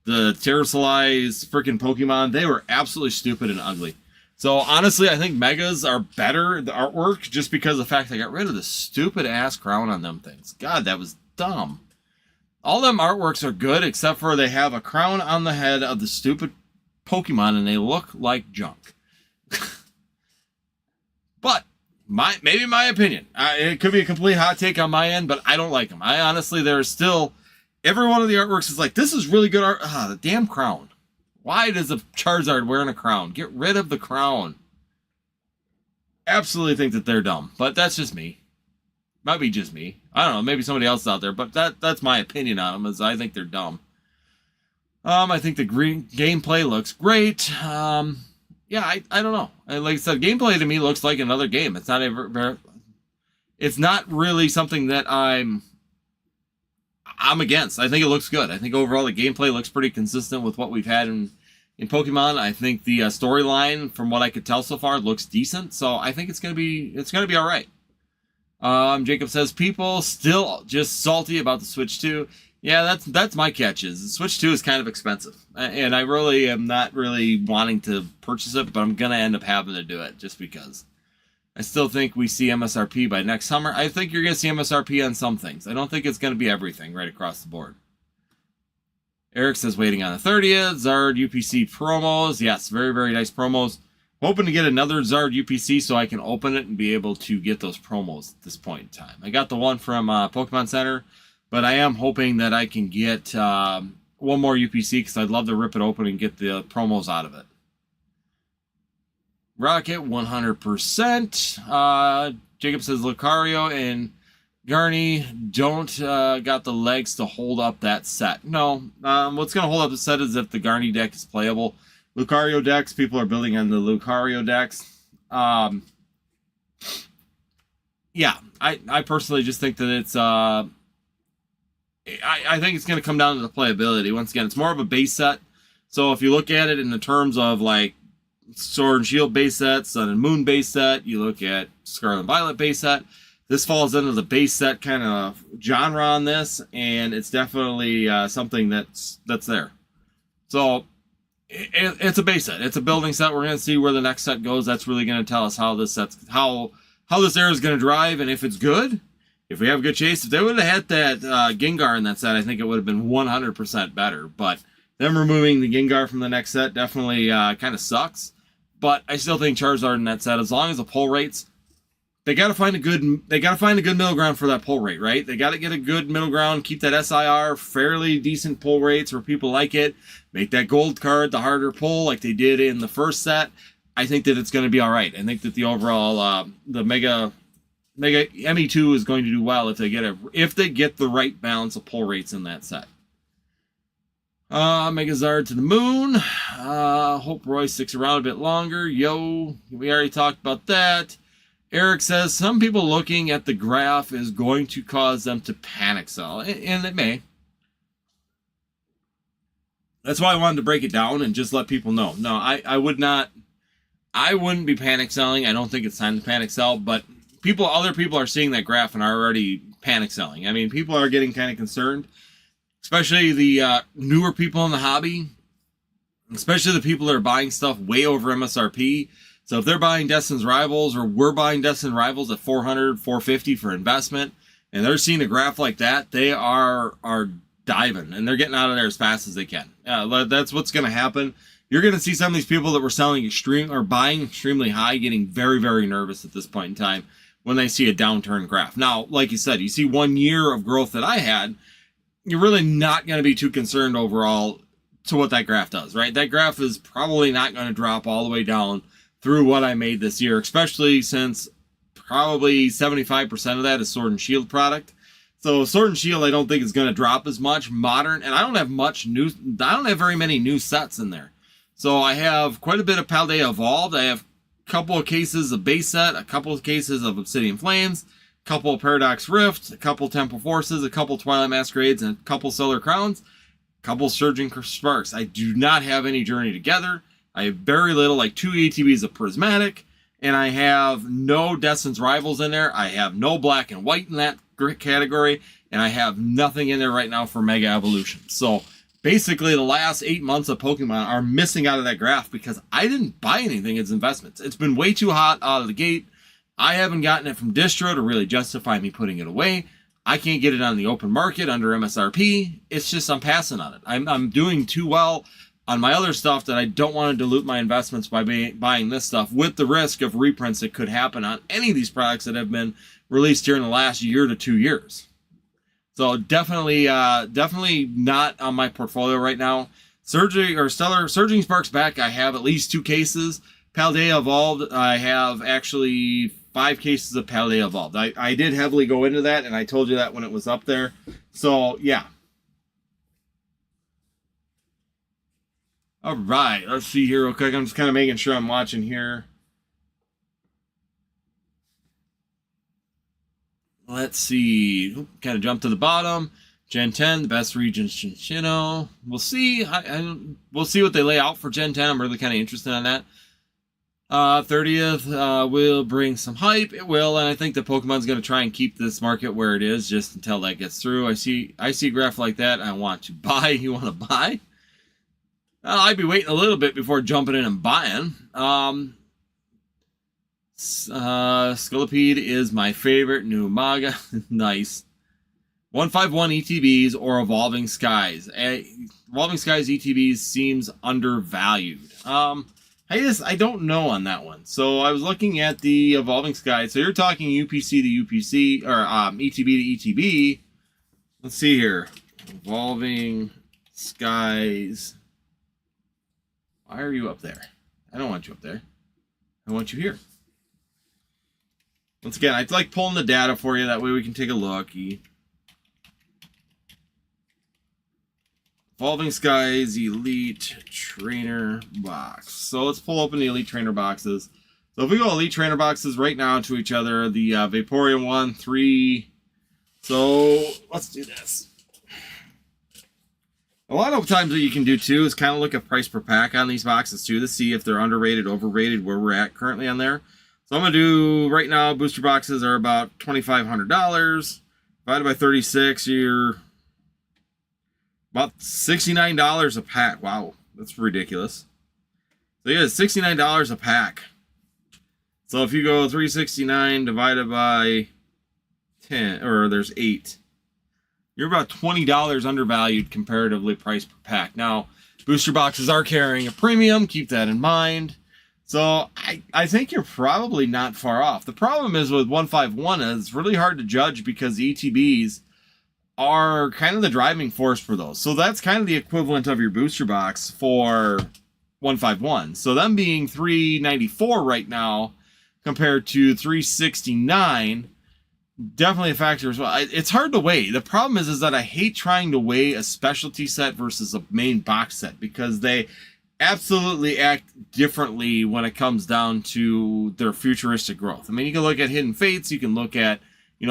the terrestrialized freaking Pokemon, they were absolutely stupid and ugly. So honestly, I think Megas are better, the artwork, just because of the fact they got rid of the stupid ass crown on them things. God, that was dumb. All them artworks are good, except for they have a crown on the head of the stupid Pokemon, and they look like junk. But maybe my opinion. It could be a complete hot take on my end, but I don't like them. I honestly, there's still every one of the artworks is like, this is really good art. The damn crown. Why does a Charizard wearing a crown? Get rid of the crown. Absolutely think that they're dumb, but that's just me. Might be just me. I don't know. Maybe somebody else out there, but that's my opinion on them. Is I think they're dumb. I think the green gameplay looks great. Yeah, I don't know. Like I said, gameplay to me looks like another game. It's not it's not really something that I'm against. I think it looks good. I think overall the gameplay looks pretty consistent with what we've had in Pokemon. I think the storyline, from what I could tell so far, looks decent. So I think it's gonna be all right. Jacob says people still just salty about the Switch 2. Yeah, that's my catch. Is the Switch 2 is kind of expensive, and I really am not really wanting to purchase it, but I'm gonna end up having to do it just because. I still think we see MSRP by next summer. I think you're gonna see MSRP on some things. I don't think it's gonna be everything right across the board. Eric says waiting on the 30th. Zard UPC promos. Yes, very, very nice promos. Hoping to get another Zard UPC so I can open it and be able to get those promos at this point in time. I got the one from Pokemon Center, but I am hoping that I can get one more UPC because I'd love to rip it open and get the promos out of it. Rocket 100%. Jacob says Lucario and Garny don't got the legs to hold up that set. No, what's going to hold up the set is if the Garny deck is playable. Lucario decks, people are building on the Lucario decks. Yeah, I personally just think that it's I think it's going to come down to the playability. Once again, it's more of a base set. So if you look at it in the terms of like Sword and Shield base set, Sun and Moon base set, you look at Scarlet and Violet base set, this falls into the base set kind of genre on this, and it's definitely something that's there. So it's a base set. It's a building set. We're going to see where the next set goes. That's really going to tell us how this set's how this era is going to drive, and if it's good. If we have a good chase, if they would have had that Gengar in that set, I think it would have been 100% better. But them removing the Gengar from the next set definitely kind of sucks. But I still think Charizard in that set, as long as the pull rates, they got to find a good middle ground for that pull rate, right? They got to get a good middle ground, keep that SIR fairly decent pull rates where people like it. Make that gold card the harder pull like they did in the first set. I think that it's going to be all right. I think that the overall the Mega ME2 is going to do well if they get the right balance of pull rates in that set. Megazard to the moon. Hope Roy sticks around a bit longer. Yo, we already talked about that. Eric says some people looking at the graph is going to cause them to panic sell, and it may. That's why I wanted to break it down and just let people know. No, I would not. I wouldn't be panic selling. I don't think it's time to panic sell, but other people are seeing that graph and are already panic selling. I mean, people are getting kind of concerned, especially the newer people in the hobby, especially the people that are buying stuff way over MSRP. So if they're buying Destin's Rivals, or we're buying Destin Rivals at $400, $450 for investment, and they're seeing a graph like that, they are diving, and they're getting out of there as fast as they can. That's what's going to happen. You're going to see some of these people that were selling buying extremely high getting very, very nervous at this point in time when they see a downturn graph. Now, like you said, you see 1 year of growth that I had, you're really not going to be too concerned overall to what that graph does, right? That graph is probably not going to drop all the way down through what I made this year, especially since probably 75% of that is Sword and Shield product. So Sword and Shield I don't think is going to drop as much. Modern, and I don't have very many new sets in there. So I have quite a bit of Paldea Evolved. I have a couple of cases of base set, a couple of cases of Obsidian Flames, a couple of Paradox Rift, a couple Temple Forces, a couple Twilight Masquerades, and a couple Solar Crowns. couple Surging Sparks. I do not have any Journey Together. I have very little, like 2 ATBs of Prismatic, and I have no Destin's Rivals in there. I have no Black and White in that category, and I have nothing in there right now for Mega Evolution. So basically the last 8 months of Pokemon are missing out of that graph because I didn't buy anything as investments. It's been way too hot out of the gate. I haven't gotten it from distro to really justify me putting it away. I can't get it on the open market under MSRP. It's just I'm passing on it. I'm doing too well on my other stuff that I don't want to dilute my investments by buying this stuff with the risk of reprints that could happen on any of these products that have been released here in the last year to 2 years. So definitely not on my portfolio right now. Surging Sparks back, I have at least 2 cases. Paldea Evolved, I have actually 5 cases of Paldea Evolved. I did heavily go into that, and I told you that when it was up there. So, yeah. All right, let's see here real quick. I'm just kind of making sure I'm watching here. Let's see. Kind of jump to the bottom. Gen 10, the best region, Shinshino. We'll see. We'll see what they lay out for Gen 10. I'm really kind of interested on that. 30th will bring some hype. It will, and I think the Pokemon's going to try and keep this market where it is just until that gets through. I see a graph like that. I want to buy. You want to buy? I'd be waiting a little bit before jumping in and buying. Scolipede is my favorite new Maga. Nice. 151 ETBs or Evolving Skies. Evolving Skies ETBs seems undervalued. I don't know on that one. So I was looking at the Evolving Skies. So you're talking UPC to UPC or ETB to ETB. Let's see here. Evolving Skies. Why are you up there? I don't want you up there. I want you here. Once again, I'd like pulling the data for you. That way we can take a look. Evolving Skies Elite Trainer Box. So let's pull open the Elite Trainer boxes. So if we go Elite Trainer boxes right now to each other, the Vaporeon 1, 3. So let's do this. A lot of times what you can do too is kind of look at price per pack on these boxes too to see if they're underrated, overrated, where we're at currently on there. So I'm going to do, right now, booster boxes are about $2,500. Divided by 36, you're about $69 a pack. Wow, that's ridiculous. So yeah, $69 a pack. So if you go 369 divided by 10, or there's 8, you're about $20 undervalued comparatively price per pack. Now, booster boxes are carrying a premium. Keep that in mind. So I think you're probably not far off. The problem is with 151 is it's really hard to judge because the ETBs are kind of the driving force for those. So that's kind of the equivalent of your booster box for 151. So them being 394 right now compared to 369, definitely a factor as well. It's hard to weigh. The problem is that I hate trying to weigh a specialty set versus a main box set because they absolutely act differently when it comes down to their futuristic growth. I mean, you can look at Hidden Fates, you can look at,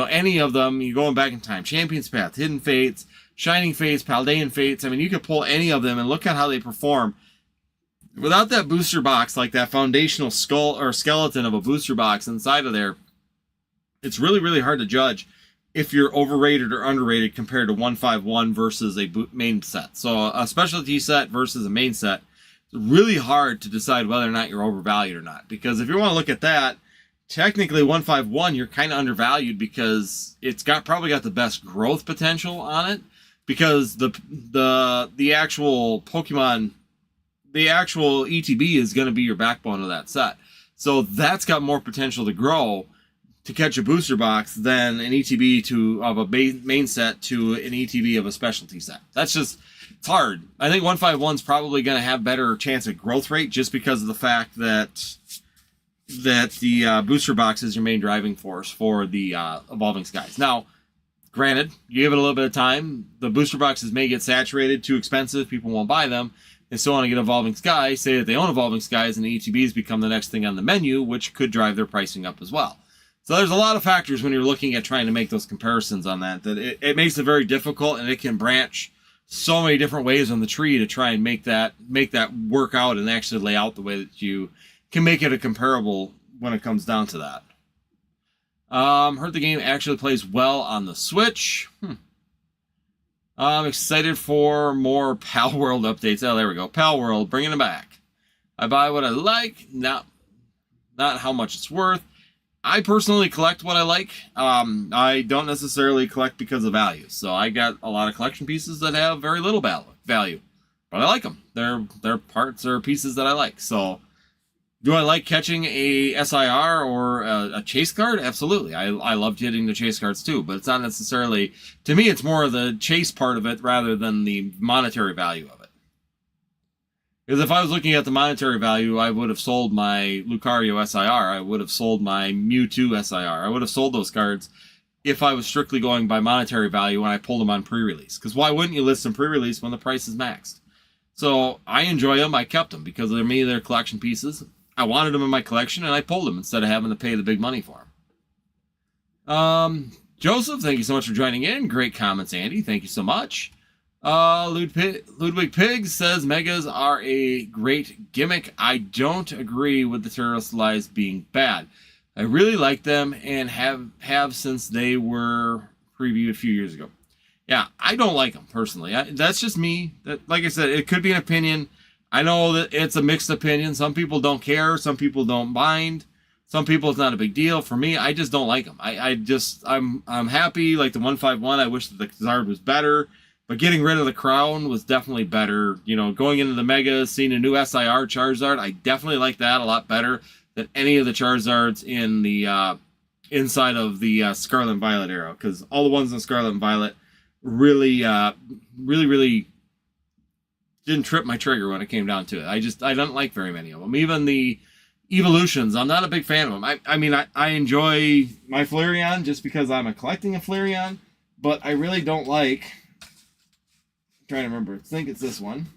any of them. You're going back in time. Champion's Path, Hidden Fates, Shining Fates, Paldean Fates. I mean, you could pull any of them and look at how they perform. Without that booster box, like that foundational skull or skeleton of a booster box inside of there, it's really, really hard to judge if you're overrated or underrated compared to 151 versus a main set. So a specialty set versus a main set, it's really hard to decide whether or not you're overvalued or not. Because if you want to look at that, technically 151, you're kind of undervalued because it's probably got the best growth potential on it. Because the actual Pokemon, the actual ETB is going to be your backbone of that set. So that's got more potential to grow to catch a booster box than an ETB of a main set to an ETB of a specialty set. That's just, it's hard. I think 151 is probably going to have better chance at growth rate just because of the fact that the booster box is your main driving force for the Evolving Skies. Now, granted, you give it a little bit of time, the booster boxes may get saturated, too expensive, people won't buy them. They still want to get Evolving Skies, say that they own Evolving Skies, and the ETBs become the next thing on the menu, which could drive their pricing up as well. So there's a lot of factors when you're looking at trying to make those comparisons on that it makes it very difficult, and it can branch so many different ways on the tree to try and make that work out and actually lay out the way that you can make it a comparable when it comes down to that. Heard the game actually plays well on the Switch. I'm excited for more Pal World updates. Oh, there we go. Pal World, bringing it back. I buy what I like, not how much it's worth. I personally collect what I like. I don't necessarily collect because of value. So I got a lot of collection pieces that have very little value, but I like them. They're parts or pieces that I like. So do I like catching a SIR or a chase card? Absolutely. I loved hitting the chase cards too, but it's not necessarily, to me, it's more of the chase part of it rather than the monetary value of it. Because if I was looking at the monetary value, I would have sold my Lucario SIR. I would have sold my Mewtwo SIR. I would have sold those cards if I was strictly going by monetary value when I pulled them on pre-release. Because why wouldn't you list them pre-release when the price is maxed? So I enjoy them. I kept them because to me, they're collection pieces. I wanted them in my collection, and I pulled them instead of having to pay the big money for them. Joseph, thank you so much for joining in. Great comments, Andy. Thank you so much. Ludwig Pig says Megas are a great gimmick. I don't agree with the Terrestrialized being bad. I really like them and have since they were previewed a few years ago. Yeah, I don't like them personally. That's just me. Like I said, it could be an opinion. I know that it's a mixed opinion. Some people don't care. Some people don't mind. Some people it's not a big deal. For me, I just don't like them. I'm happy. Like the 151, I wish that the Zard was better. But getting rid of the crown was definitely better. You know, going into the Mega, seeing a new SIR Charizard, I definitely like that a lot better than any of the Charizards in the inside of the Scarlet and Violet era. Because all the ones in Scarlet and Violet really didn't trip my trigger when it came down to it. I don't like very many of them. Even the evolutions, I'm not a big fan of them. I enjoy my Flareon just because I'm collecting a Flareon, but I really don't like... trying to remember. I think it's this one.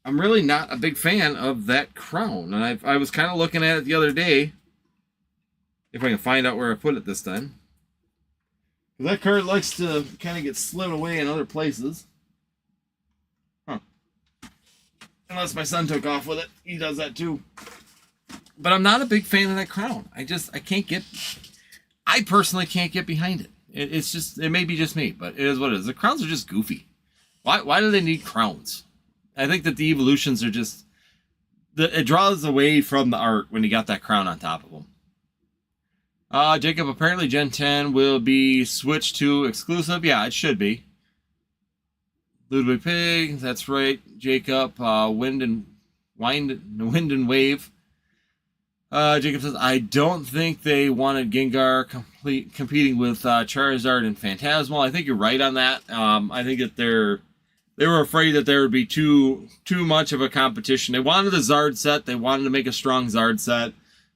I'm really not a big fan of that crown. And I was kind of looking at it the other day. If I can find out where I put it this time. Because that card likes to kind of get slid away in other places. Huh. Unless my son took off with it. He does that too. But I'm not a big fan of that crown. I personally can't get behind it. It's just, it may be just me, but it is what it is. The crowns are just goofy. Why do they need crowns? I think that the evolutions are just, it draws away from the art when you got that crown on top of them. Jacob, apparently Gen 10 will be switched to exclusive. Yeah, it should be. Ludwig Pig, that's right. Jacob, Wind and Wave. Jacob says, I don't think they wanted Gengar competing with Charizard and Phantasmal. I think you're right on that. I think that they were afraid that there would be too much of a competition. They wanted a Zard set. They wanted to make a strong Zard set.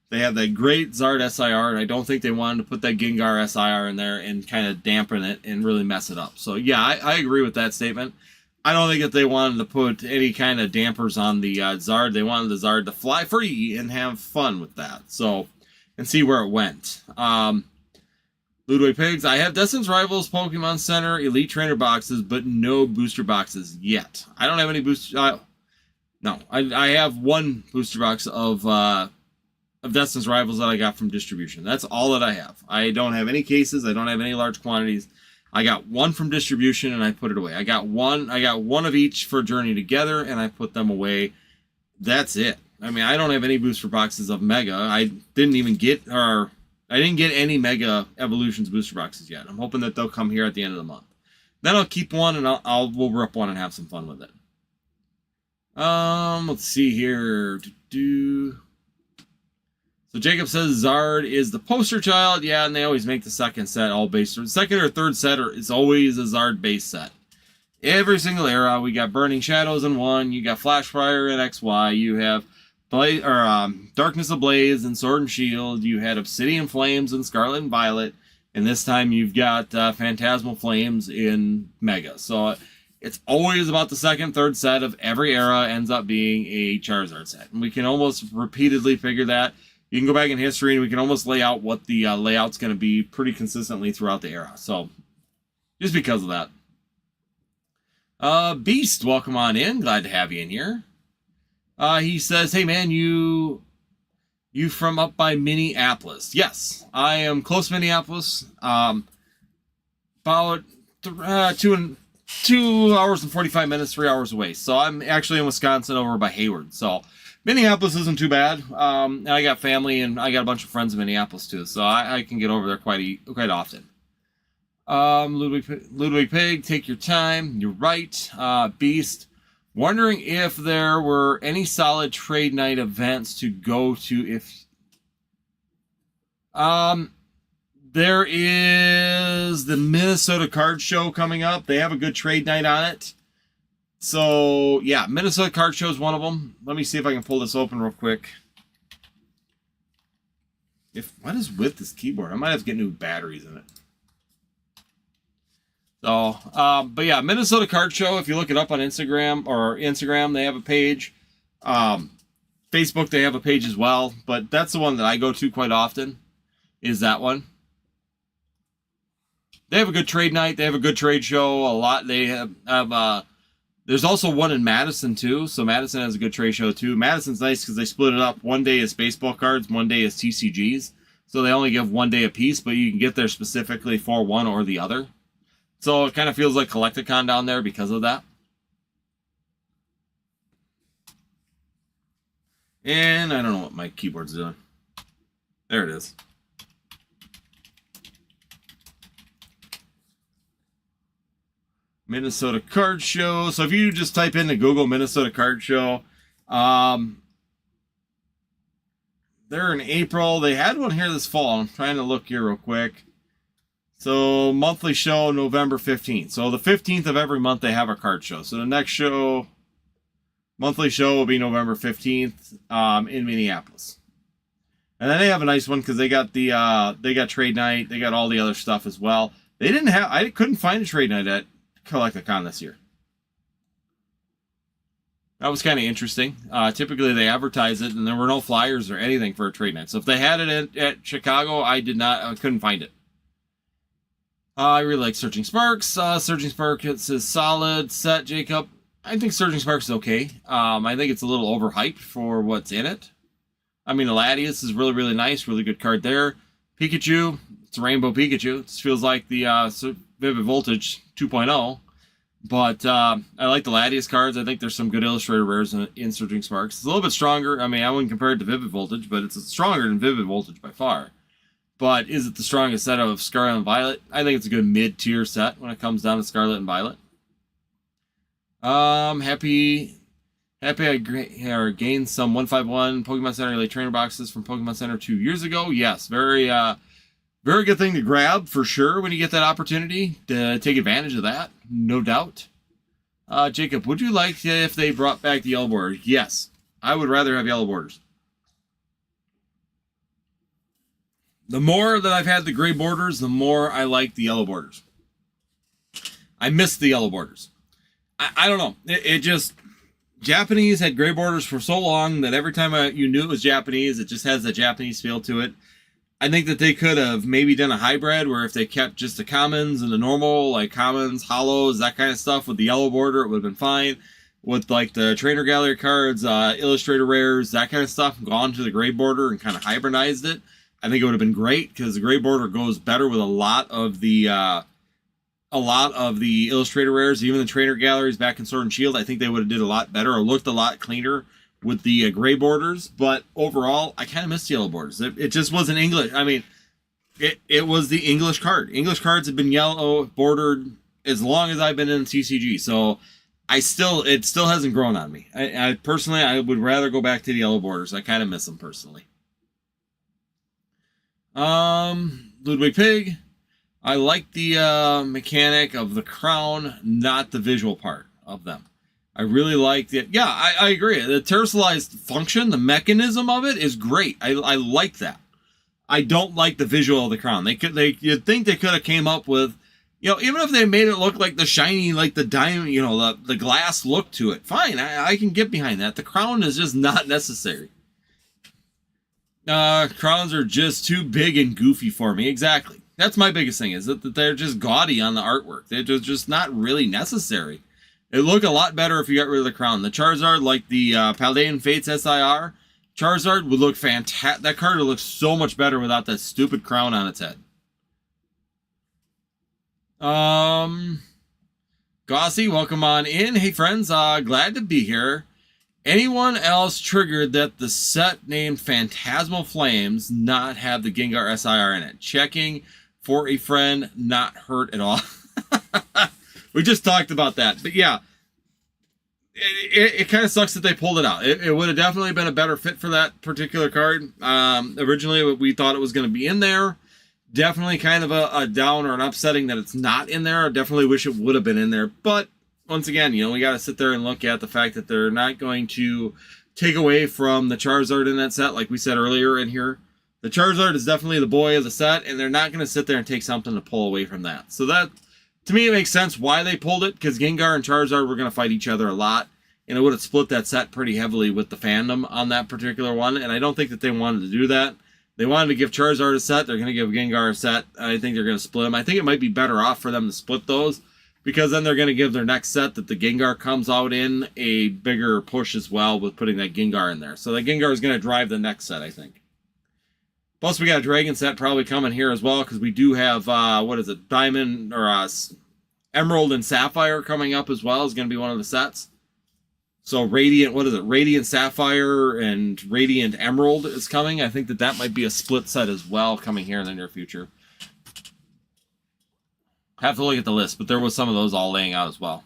They have that great Zard SIR, and I don't think they wanted to put that Gengar SIR in there and kind of dampen it and really mess it up. So, yeah, I agree with that statement. I don't think that they wanted to put any kind of dampers on the Zard. They wanted the Zard to fly free and have fun with that. So, and see where it went. Ludwig Pigs, I have Destin's Rivals Pokemon Center Elite Trainer boxes, but no booster boxes yet. I don't have any booster... no, I have one booster box of Destin's Rivals that I got from distribution. That's all that I have. I don't have any cases. I don't have any large quantities. I got one from distribution and I put it away. I got one of each for Journey Together and I put them away. That's it. I mean, I don't have any booster boxes of Mega. I didn't get any Mega Evolutions booster boxes yet. I'm hoping that they'll come here at the end of the month. Then I'll keep one and we'll rip one and have some fun with it. Let's see here. So Jacob says Zard is the poster child. Yeah, and they always make the second set all based. Second or third set is always a Zard base set. Every single era, we got Burning Shadows in one. You got Flashfire in XY. You have Darkness Ablaze and Sword and Shield. You had Obsidian Flames in Scarlet and Violet. And this time you've got Phantasmal Flames in Mega. So it's always about the second, third set of every era ends up being a Charizard set. And we can almost repeatedly figure that. You can go back in history and we can almost lay out what the layout's going to be pretty consistently throughout the era. So, just because of that. Beast, welcome on in. Glad to have you in here. He says, hey man, you from up by Minneapolis? Yes, I am close to Minneapolis. About 2 hours and 45 minutes, 3 hours away. So I'm actually in Wisconsin over by Hayward. So Minneapolis isn't too bad. And I got family and I got a bunch of friends in Minneapolis too. So I can get over there quite often. Ludwig Pig, take your time. You're right. Beast, wondering if there were any solid trade night events to go to. There is the Minnesota Card Show coming up. They have a good trade night on it. So, yeah, Minnesota Card Show is one of them. Let me see if I can pull this open real quick. What is with this keyboard? I might have to get new batteries in it. So, but yeah, Minnesota Card Show, if you look it up on Instagram, they have a page. Facebook, they have a page as well. But that's the one that I go to quite often, is that one. They have a good trade night. They have a good trade show. They have there's also one in Madison too. So Madison has a good trade show too. Madison's nice because they split it up. One day is baseball cards, one day is TCGs. So they only give 1 day a piece, but you can get there specifically for one or the other. So it kind of feels like Collecticon down there because of that. And I don't know what my keyboard's doing. There it is. Minnesota Card Show. So if you just type into Google Minnesota Card Show, they're in April. They had one here this fall. I'm trying to look here real quick. So monthly show, November 15th. So the 15th of every month they have a card show. So the next show, monthly show, will be November 15th in Minneapolis. And then they have a nice one because they got trade night. They got all the other stuff as well. I couldn't find a trade night at Collecticon this year. That was kind of interesting. Typically they advertise it and there were no flyers or anything for a trade night. So if they had it at Chicago, I couldn't find it. I really like Surging Sparks. Surging Sparks is solid set, Jacob. I think Surging Sparks is okay. I think it's a little overhyped for what's in it. I mean, Latias is really, really nice. Really good card there. Pikachu, it's a Rainbow Pikachu. It feels like the Vivid Voltage 2.0. But I like the Latias cards. I think there's some good Illustrator rares in Surging Sparks. It's a little bit stronger. I mean, I wouldn't compare it to Vivid Voltage, but it's stronger than Vivid Voltage by far. But is it the strongest set of Scarlet and Violet? I think it's a good mid-tier set when it comes down to Scarlet and Violet. Happy I gained some 151 Pokemon Center Elite Trainer boxes from Pokemon Center 2 years ago. Yes, very good thing to grab for sure when you get that opportunity to take advantage of that, no doubt. Jacob, would you like if they brought back the yellow borders? Yes, I would rather have yellow borders. The more that I've had the gray borders, the more I like the yellow borders. I miss the yellow borders. I don't know. It just... Japanese had gray borders for so long that every time you knew it was Japanese, it just has a Japanese feel to it. I think that they could have maybe done a hybrid where if they kept just the commons and the normal, like commons, hollows, that kind of stuff with the yellow border, it would have been fine. With like the trainer gallery cards, illustrator rares, that kind of stuff, gone to the gray border and kind of hybridized it. I think it would have been great because the gray border goes better with a lot of the illustrator rares, even the trainer galleries back in Sword and Shield. I think they would have did a lot better or looked a lot cleaner with the gray borders. But overall, I kind of missed yellow borders. It just wasn't English. I mean, it was the English card. English cards have been yellow bordered as long as I've been in TCG. So it still hasn't grown on me. I personally, I would rather go back to the yellow borders. I kind of miss them personally. Ludwig Pig. I like the mechanic of the crown, not the visual part of them. I really like it. Yeah, I agree. The terrestrialized function, the mechanism of it is great. I like that. I don't like the visual of the crown. You'd think they could have came up with, even if they made it look like the shiny, like the diamond, the glass look to it. Fine, I can get behind that. The crown is just not necessary. Crowns are just too big and goofy for me. Exactly. That's my biggest thing, is that they're just gaudy on the artwork. They're just not really necessary. It look a lot better if you got rid of the crown. The Charizard, like the Paldean Fates SIR, Charizard would look fantastic. That card would look so much better without that stupid crown on its head. Gossy, welcome on in. Hey friends, glad to be here. Anyone else triggered that the set named Phantasmal Flames not have the Gengar SIR in it? Checking for a friend, not hurt at all. We just talked about that. But yeah, it kind of sucks that they pulled it out. It would have definitely been a better fit for that particular card. Originally, we thought it was going to be in there. Definitely kind of a down or an upsetting that it's not in there. I definitely wish it would have been in there. But once again, you know, we got to sit there and look at the fact that they're not going to take away from the Charizard in that set, like we said earlier in here. The Charizard is definitely the boy of the set, and they're not going to sit there and take something to pull away from that. So that, to me, it makes sense why they pulled it, because Gengar and Charizard were going to fight each other a lot, and it would have split that set pretty heavily with the fandom on that particular one, and I don't think that they wanted to do that. They wanted to give Charizard a set, they're going to give Gengar a set, and I think they're going to split them. I think it might be better off for them to split those, because then they're going to give their next set that the Gengar comes out in a bigger push as well with putting that Gengar in there. So that Gengar is going to drive the next set, I think. Plus, we got a Dragon set probably coming here as well, because we do have, what is it, Diamond, or Emerald and Sapphire coming up as well, is going to be one of the sets. So Radiant, what is it, Radiant Sapphire and Radiant Emerald is coming. I think that that might be a split set as well coming here in the near future. Have to look at the list, but there was some of those all laying out as well.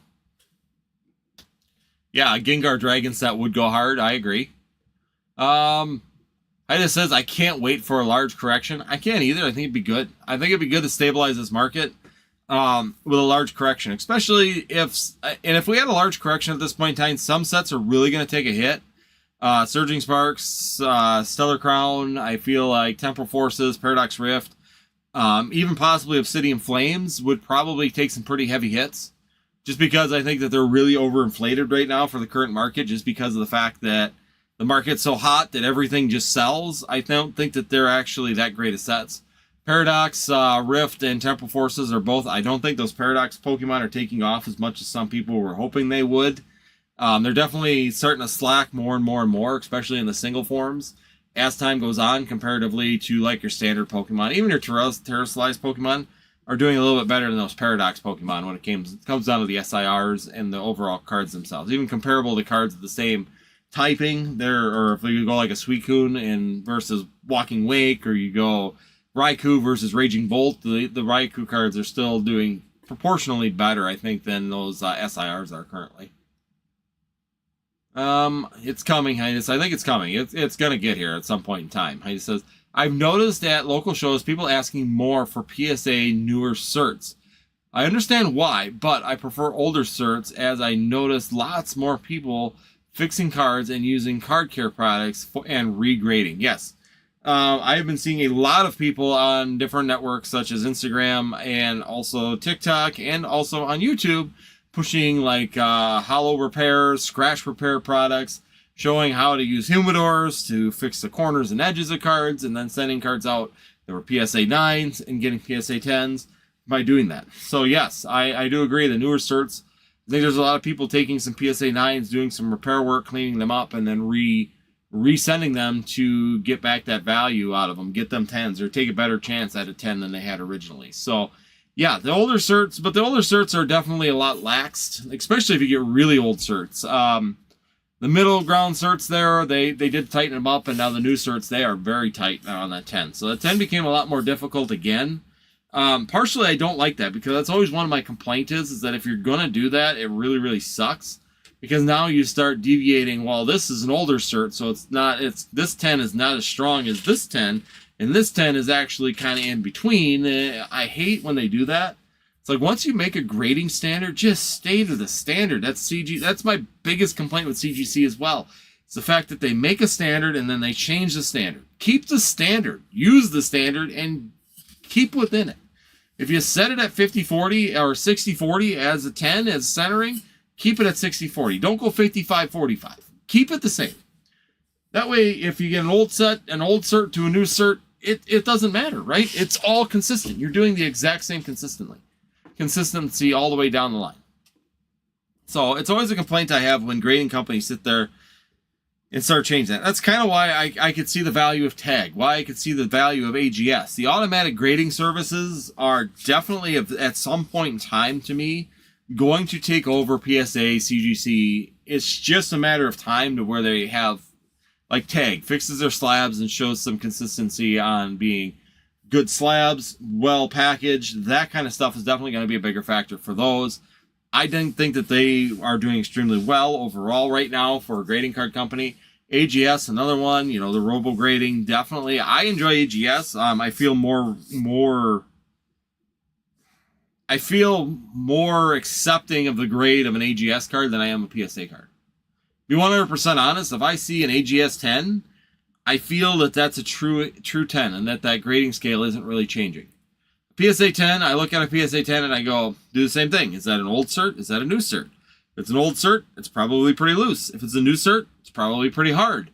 Yeah, a Gengar Dragon set would go hard. I agree. I just says I can't wait for a large correction. I can't either. I think it'd be good. I think it'd be good to stabilize this market with a large correction, especially if we had a large correction at this point in time, some sets are really going to take a hit. Surging Sparks, Stellar Crown, I feel like Temporal Forces, Paradox Rift, even possibly Obsidian Flames would probably take some pretty heavy hits, just because I think that they're really overinflated right now for the current market, just because of the fact that the market's so hot that everything just sells. I don't think that they're actually that great of sets. Paradox, Rift, and Temporal Forces are both, I don't think those Paradox Pokemon are taking off as much as some people were hoping they would. They're definitely starting to slack more and more and more, especially in the single forms, as time goes on, comparatively to like your standard Pokemon. Even your terrestrialized Pokemon are doing a little bit better than those Paradox Pokemon when it comes down to the SIRs and the overall cards themselves. Even comparable to cards of the same typing, or if you go like a Suicune and versus Walking Wake, or you go Raikou versus Raging Bolt, the Raikou cards are still doing proportionally better, I think, than those SIRs are currently. It's coming, Highness. I think it's coming. It's gonna get here at some point in time. Highness says, I've noticed at local shows people asking more for PSA newer certs. I understand why, but I prefer older certs, as I noticed lots more people fixing cards and using card care products and regrading. Yes. I've been seeing a lot of people on different networks such as Instagram and also TikTok and also on YouTube pushing like hollow repairs, scratch repair products, showing how to use humidors to fix the corners and edges of cards, and then sending cards out that were PSA 9s and getting PSA 10s by doing that. So yes, I do agree. The newer certs, I think there's a lot of people taking some PSA 9s, doing some repair work, cleaning them up, and then resending them to get back that value out of them, get them 10s, or take a better chance at a 10 than they had originally. So yeah, the older certs, but the older certs are definitely a lot laxed, especially if you get really old certs. The middle ground certs there, they did tighten them up, and now the new certs, they are very tight now on that 10. So the 10 became a lot more difficult again. Partially, I don't like that, because that's always one of my complaints is that if you're going to do that, it really, really sucks. Because now you start deviating, well, this is an older cert, so this 10 is not as strong as this 10, and this 10 is actually kind of in between. I hate when they do that. It's like, once you make a grading standard, just stay to the standard. That's my biggest complaint with CGC as well. It's the fact that they make a standard and then they change the standard. Keep the standard. Use the standard and keep within it. If you set it at 50-40 or 60-40 as a 10 as centering, keep it at 60-40. Don't go 55-45. Keep it the same. That way, if you get an old cert to a new cert, it doesn't matter, right? It's all consistent. You're doing the exact same consistency all the way down the line. So it's always a complaint I have when grading companies sit there and start changing that. That's kind of why I could see the value of tag, why I could see the value of AGS. The automatic grading services are definitely, at some point in time, to me, going to take over PSA, CGC. It's just a matter of time to where they have, like tag, fixes their slabs and shows some consistency on being good slabs, well packaged. That kind of stuff is definitely going to be a bigger factor for those. I didn't think that they are doing extremely well overall right now for a grading card company. AGS, another one, the robo grading, definitely. I enjoy AGS. I feel more accepting of the grade of an AGS card than I am a PSA card. To be 100% honest, if I see an AGS 10, I feel that that's a true 10 and that grading scale isn't really changing. PSA 10, I look at a PSA 10 and I go, do the same thing. Is that an old cert? Is that a new cert? If it's an old cert, it's probably pretty loose. If it's a new cert, it's probably pretty hard.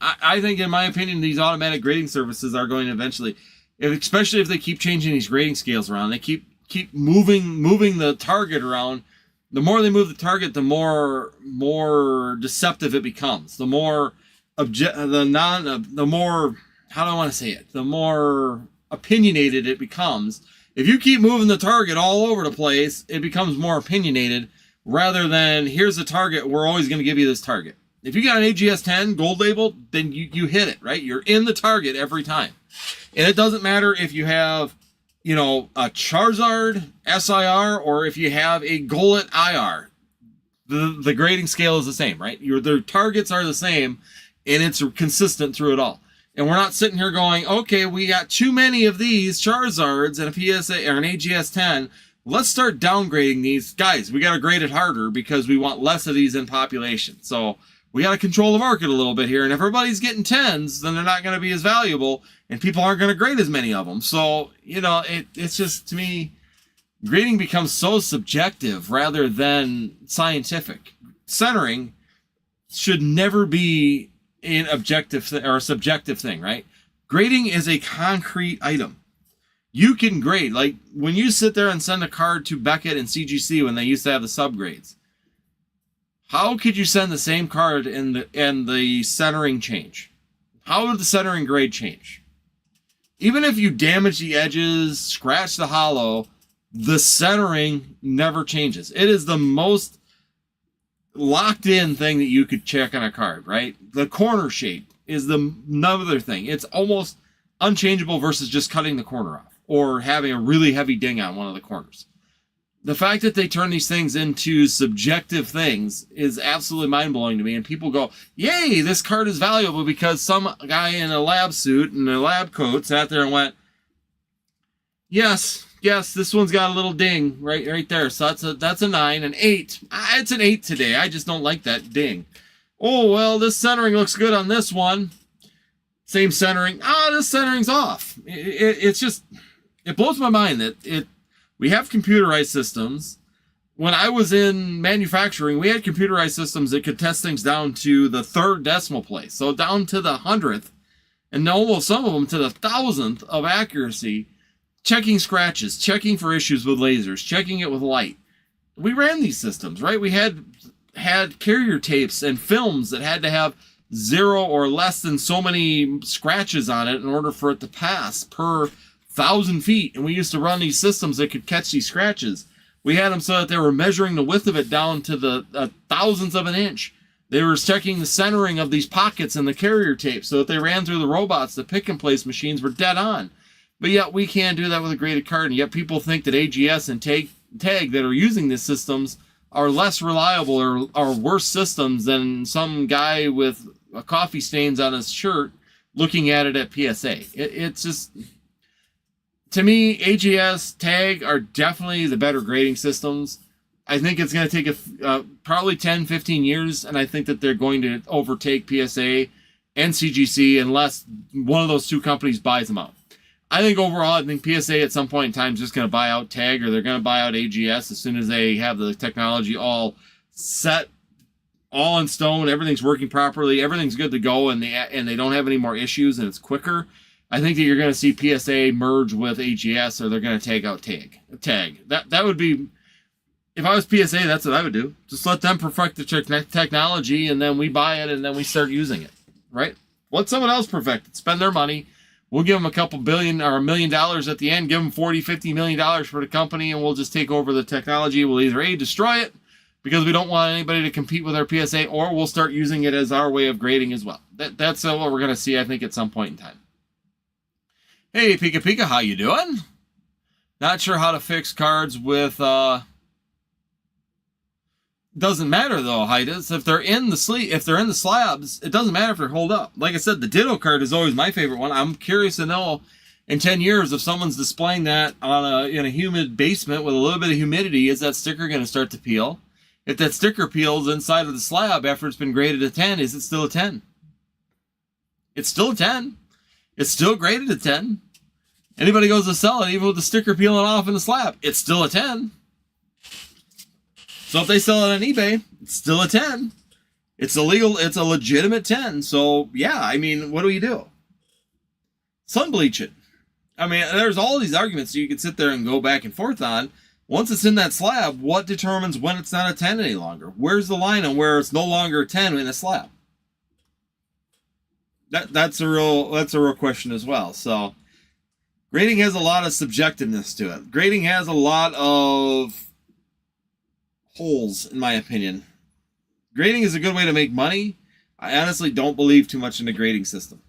I think, in my opinion, these automatic grading services are going to eventually, especially if they keep changing these grading scales around, they keep moving the target around. The more they move the target, the more deceptive it becomes. The more the more opinionated it becomes. If you keep moving the target all over the place, it becomes more opinionated rather than, here's the target, we're always going to give you this target. If you got an AGS 10 gold label, then you hit it, right? You're in the target every time. And it doesn't matter if you have, a Charizard SIR or if you have a Golett IR. The grading scale is the same, right? The targets are the same, and it's consistent through it all. And we're not sitting here going, okay, we got too many of these Charizards and a PSA or an AGS 10. Let's start downgrading these. Guys, we got to grade it harder because we want less of these in population. So we got to control the market a little bit here. And if everybody's getting 10s, then they're not going to be as valuable and people aren't going to grade as many of them. So, it's just, to me, grading becomes so subjective rather than scientific. Centering should never be an objective or a subjective thing, right? Grading is a concrete item. You can grade, like when you sit there and send a card to Beckett and CGC when they used to have the subgrades. How could you send the same card and the centering change? How would the centering grade change? Even if you damage the edges, scratch the hollow, the centering never changes. It is the most locked in thing that you could check on a card, right? The corner shape is another thing. It's almost unchangeable versus just cutting the corner off or having a really heavy ding on one of the corners. The fact that they turn these things into subjective things is absolutely mind-blowing to me. And people go, yay, this card is valuable because some guy in a lab suit and a lab coat sat there and went, yes, this one's got a little ding right there. So that's a 9, an 8. It's an 8 today. I just don't like that ding. Oh, well, this centering looks good on this one. Same centering. This centering's off. It's just, it blows my mind that we have computerized systems. When I was in manufacturing, we had computerized systems that could test things down to the 3rd decimal place. So down to the 100th, and almost some of them to the 1,000th of accuracy. Checking scratches, checking for issues with lasers, checking it with light. We ran these systems, right? We had carrier tapes and films that had to have 0 or less than so many scratches on it in order for it to pass per 1,000 feet. And we used to run these systems that could catch these scratches. We had them so that they were measuring the width of it down to the thousandths of an inch. They were checking the centering of these pockets in the carrier tape so that they ran through the robots. The pick and place machines were dead on. But yet we can't do that with a graded card, and yet people think that AGS and tag that are using these systems are less reliable or are worse systems than some guy with coffee stains on his shirt looking at it at PSA. It's just, to me, AGS, tag are definitely the better grading systems. I think it's going to take probably 10, 15 years, and I think that they're going to overtake PSA and CGC unless one of those two companies buys them out. I think overall, I think PSA at some point in time is just going to buy out tag, or they're going to buy out AGS as soon as they have the technology all set, all in stone, everything's working properly, everything's good to go, and they don't have any more issues, and it's quicker. I think that you're going to see PSA merge with AGS, or they're going to take out tag. That would be, If I was PSA, that's what I would do. Just let them perfect the technology, and then we buy it, and then we start using it, right? Let someone else perfect it. Spend their money. We'll give them a couple billion or $1 million at the end. Give them $40-50 million for the company, and we'll just take over the technology. We'll either A, destroy it because we don't want anybody to compete with our PSA, or we'll start using it as our way of grading as well. That's what we're going to see, I think, at some point in time. Hey, Pika Pika, how you doing? Not sure how to fix cards with... Doesn't matter though, Hydus. If they're in the slabs, it doesn't matter if they're holed up. Like I said, the Ditto card is always my favorite one. I'm curious to know in 10 years if someone's displaying that in a humid basement with a little bit of humidity, is that sticker going to start to peel? If that sticker peels inside of the slab after it's been graded a 10, is it still a 10? It's still a 10. It's still graded a 10. Anybody goes to sell it, even with the sticker peeling off in the slab, it's still a 10. So if they sell it on eBay, it's still a 10. It's illegal. It's a legitimate 10. So, yeah, I mean, what do you do? Sun bleach it. I mean, there's all these arguments you could sit there and go back and forth on. Once it's in that slab, what determines when it's not a 10 any longer? Where's the line on where it's no longer a 10 in a slab? That's a real question as well. So, grading has a lot of subjectiveness to it. Grading has a lot of holes, in my opinion. Grading is a good way to make money. I honestly don't believe too much in the grading system.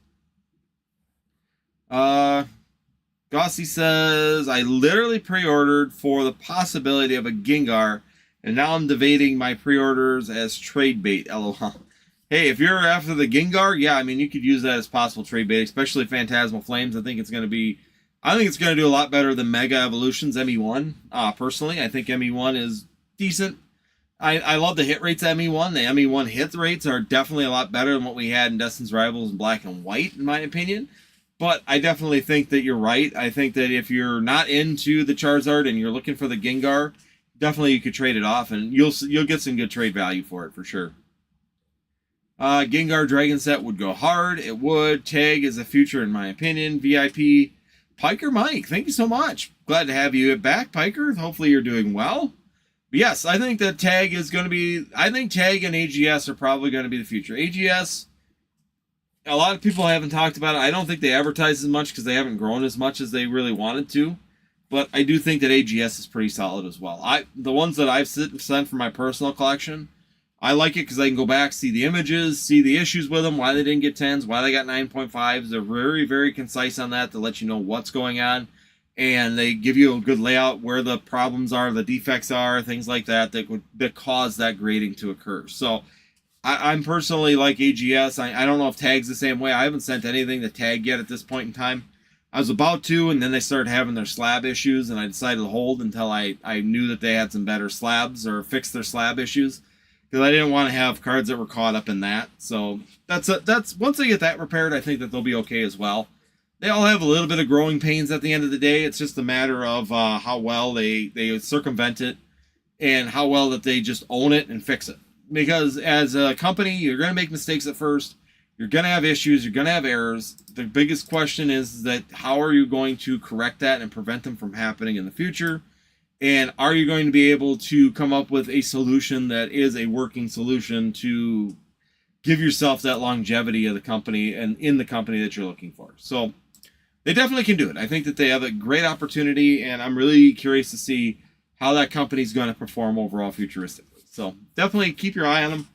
Gossi says, I literally pre-ordered for the possibility of a Gengar, and now I'm debating my pre-orders as trade bait. LOL. Hey, if you're after the Gengar, yeah, I mean, you could use that as possible trade bait, especially Phantasmal Flames. I think it's going to do a lot better than Mega Evolutions ME1. Personally, I think ME1 is decent. I love the hit rates of ME1. The ME1 hit rates are definitely a lot better than what we had in Destin's Rivals in Black and White, in my opinion. But I definitely think that you're right. I think that if you're not into the Charizard and you're looking for the Gengar, definitely you could trade it off, and you'll get some good trade value for it for sure. Gengar Dragon set would go hard. It would. Tag is a future, in my opinion. VIP. Piker Mike, thank you so much. Glad to have you back, Piker. Hopefully you're doing well. But yes, I think that Tag is going to be... I think Tag and AGS are probably going to be the future. AGS, a lot of people haven't talked about it. I don't think they advertise as much because they haven't grown as much as they really wanted to. But I do think that AGS is pretty solid as well. The ones that I've sent for my personal collection, I like it because I can go back, see the images, see the issues with them, why they didn't get 10s, why they got 9.5s. They're very, very concise on that to let you know what's going on. And they give you a good layout where the problems are, the defects are, things like that that cause that grading to occur. So I'm personally like AGS. I don't know if Tag's the same way. I haven't sent anything to Tag yet at this point in time. I was about to, and then they started having their slab issues, and I decided to hold until I knew that they had some better slabs or fixed their slab issues, because I didn't want to have cards that were caught up in that. So that's once they get that repaired, I think that they'll be okay as well. They all have a little bit of growing pains at the end of the day. It's just a matter of how well they circumvent it and how well that they just own it and fix it. Because as a company, you're going to make mistakes at first. You're going to have issues. You're going to have errors. The biggest question is that how are you going to correct that and prevent them from happening in the future? And are you going to be able to come up with a solution that is a working solution to give yourself that longevity of the company and in the company that you're looking for? So they definitely can do it. I think that they have a great opportunity, and I'm really curious to see how that company's going to perform overall futuristically. So definitely keep your eye on them.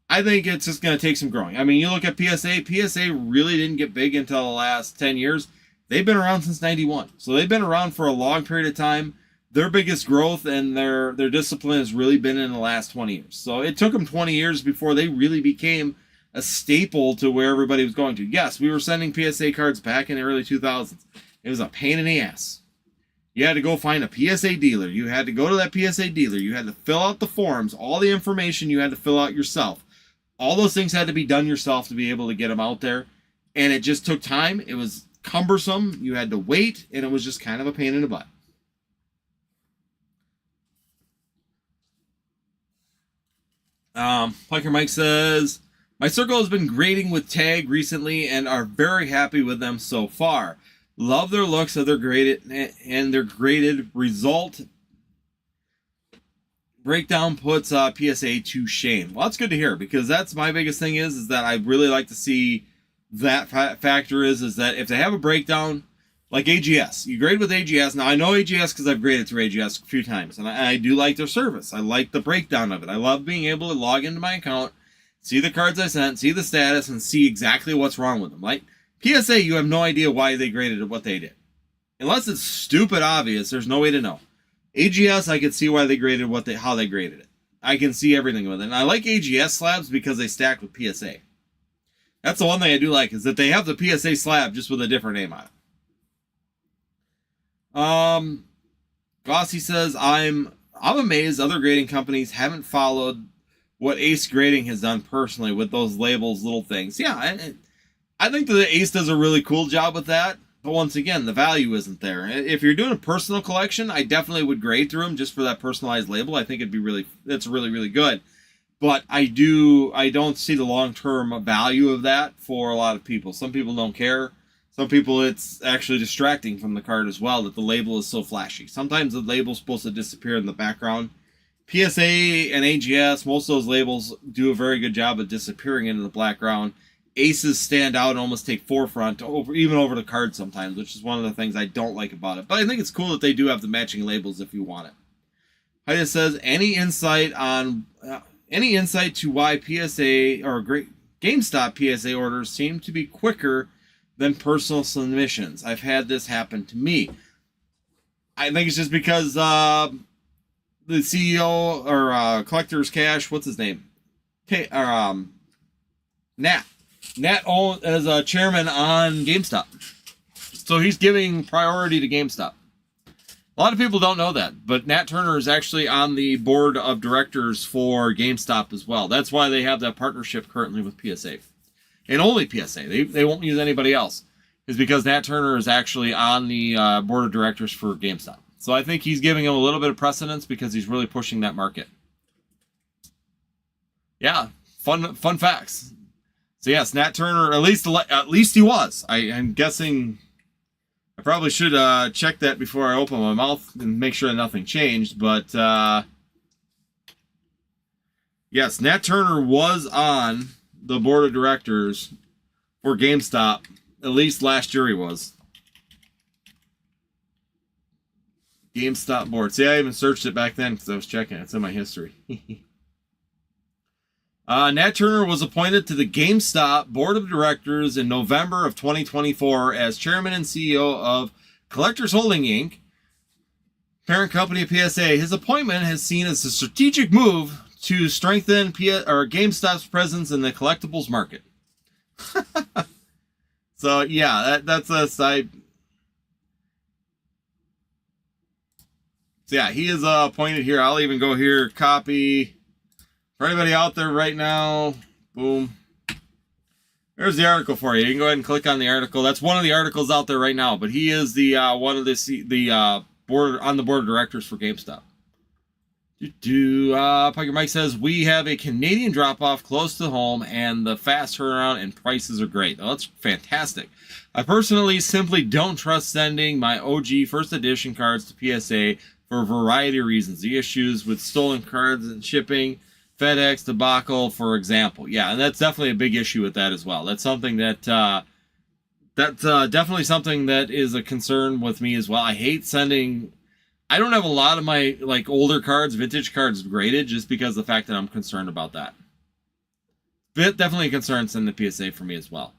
I think it's just going to take some growing. I mean, you look at PSA. PSA really didn't get big until the last 10 years. They've been around since 91. So they've been around for a long period of time. Their biggest growth and their discipline has really been in the last 20 years. So it took them 20 years before they really became a staple to where everybody was going to. Yes, we were sending PSA cards back in the early 2000s. It was a pain in the ass. You had to go find a PSA dealer. You had to go to that PSA dealer. You had to fill out the forms. All the information you had to fill out yourself. All those things had to be done yourself to be able to get them out there. And it just took time. It was cumbersome. You had to wait. And it was just kind of a pain in the butt. Piker Mike says, my circle has been grading with Tag recently and are very happy with them so far. Love their looks of their graded and their graded result. breakdown puts PSA to shame. Well, that's good to hear, because that's my biggest thing is that I really like to see that factor is that if they have a breakdown, like AGS, you grade with AGS. Now, I know AGS because I've graded through AGS a few times, and I do like their service. I like the breakdown of it. I love being able to log into my account, see the cards I sent, see the status, and see exactly what's wrong with them. Like PSA, you have no idea why they graded it what they did. Unless it's stupid obvious, there's no way to know. AGS, I can see why they graded how they graded it. I can see everything with it. And I like AGS slabs because they stack with PSA. That's the one thing I do like, is that they have the PSA slab just with a different name on it. Gossi says, I'm amazed other grading companies haven't followed what Ace Grading has done personally with those labels, little things. Yeah, I think that Ace does a really cool job with that. But once again, the value isn't there. If you're doing a personal collection, I definitely would grade through them just for that personalized label. I think it's really, really good. But I don't see the long-term value of that for a lot of people. Some people don't care. Some people, it's actually distracting from the card as well that the label is so flashy. Sometimes the label's supposed to disappear in the background. PSA and AGS, most of those labels do a very good job of disappearing into the background. Aces stand out and almost take forefront even over the card sometimes, which is one of the things I don't like about it. But I think it's cool that they do have the matching labels if you want it. Haida says, any insight to why PSA or GameStop PSA orders seem to be quicker than personal submissions? I've had this happen to me. I think it's just because the CEO or Collectors Cash, what's his name? Nat as a chairman on GameStop. So he's giving priority to GameStop. A lot of people don't know that, but Nat Turner is actually on the board of directors for GameStop as well. That's why they have that partnership currently with PSA. And only PSA. They won't use anybody else. Is because Nat Turner is actually on the board of directors for GameStop. So I think he's giving him a little bit of precedence because he's really pushing that market. Yeah, fun facts. So yes, Nat Turner, at least he was. I'm guessing I probably should check that before I open my mouth and make sure that nothing changed. But yes, Nat Turner was on the board of directors for GameStop. At least last year he was. GameStop board. See, I even searched it back then because I was checking. It's in my history. Nat Turner was appointed to the GameStop board of directors in November of 2024 as chairman and CEO of Collectors Holding Inc., parent company of PSA. His appointment has seen as a strategic move to strengthen GameStop's presence in the collectibles market. So yeah, that's a side. So yeah, he is appointed here. I'll even go here, copy. For anybody out there right now, boom. There's the article for you. You can go ahead and click on the article. That's one of the articles out there right now. But he is the one of the board on the board of directors for GameStop. Pucker Mike says, we have a Canadian drop-off close to home, and the fast turnaround and prices are great. Oh, that's fantastic. I personally simply don't trust sending my OG first edition cards to PSA for a variety of reasons. The issues with stolen cards and shipping, FedEx debacle, for example. Yeah, and that's definitely a big issue with that as well. That's something that definitely something that is a concern with me as well. I hate sending. I don't have a lot of my older cards, vintage cards graded just because of the fact that I'm concerned about that. But definitely a concern sending the PSA for me as well.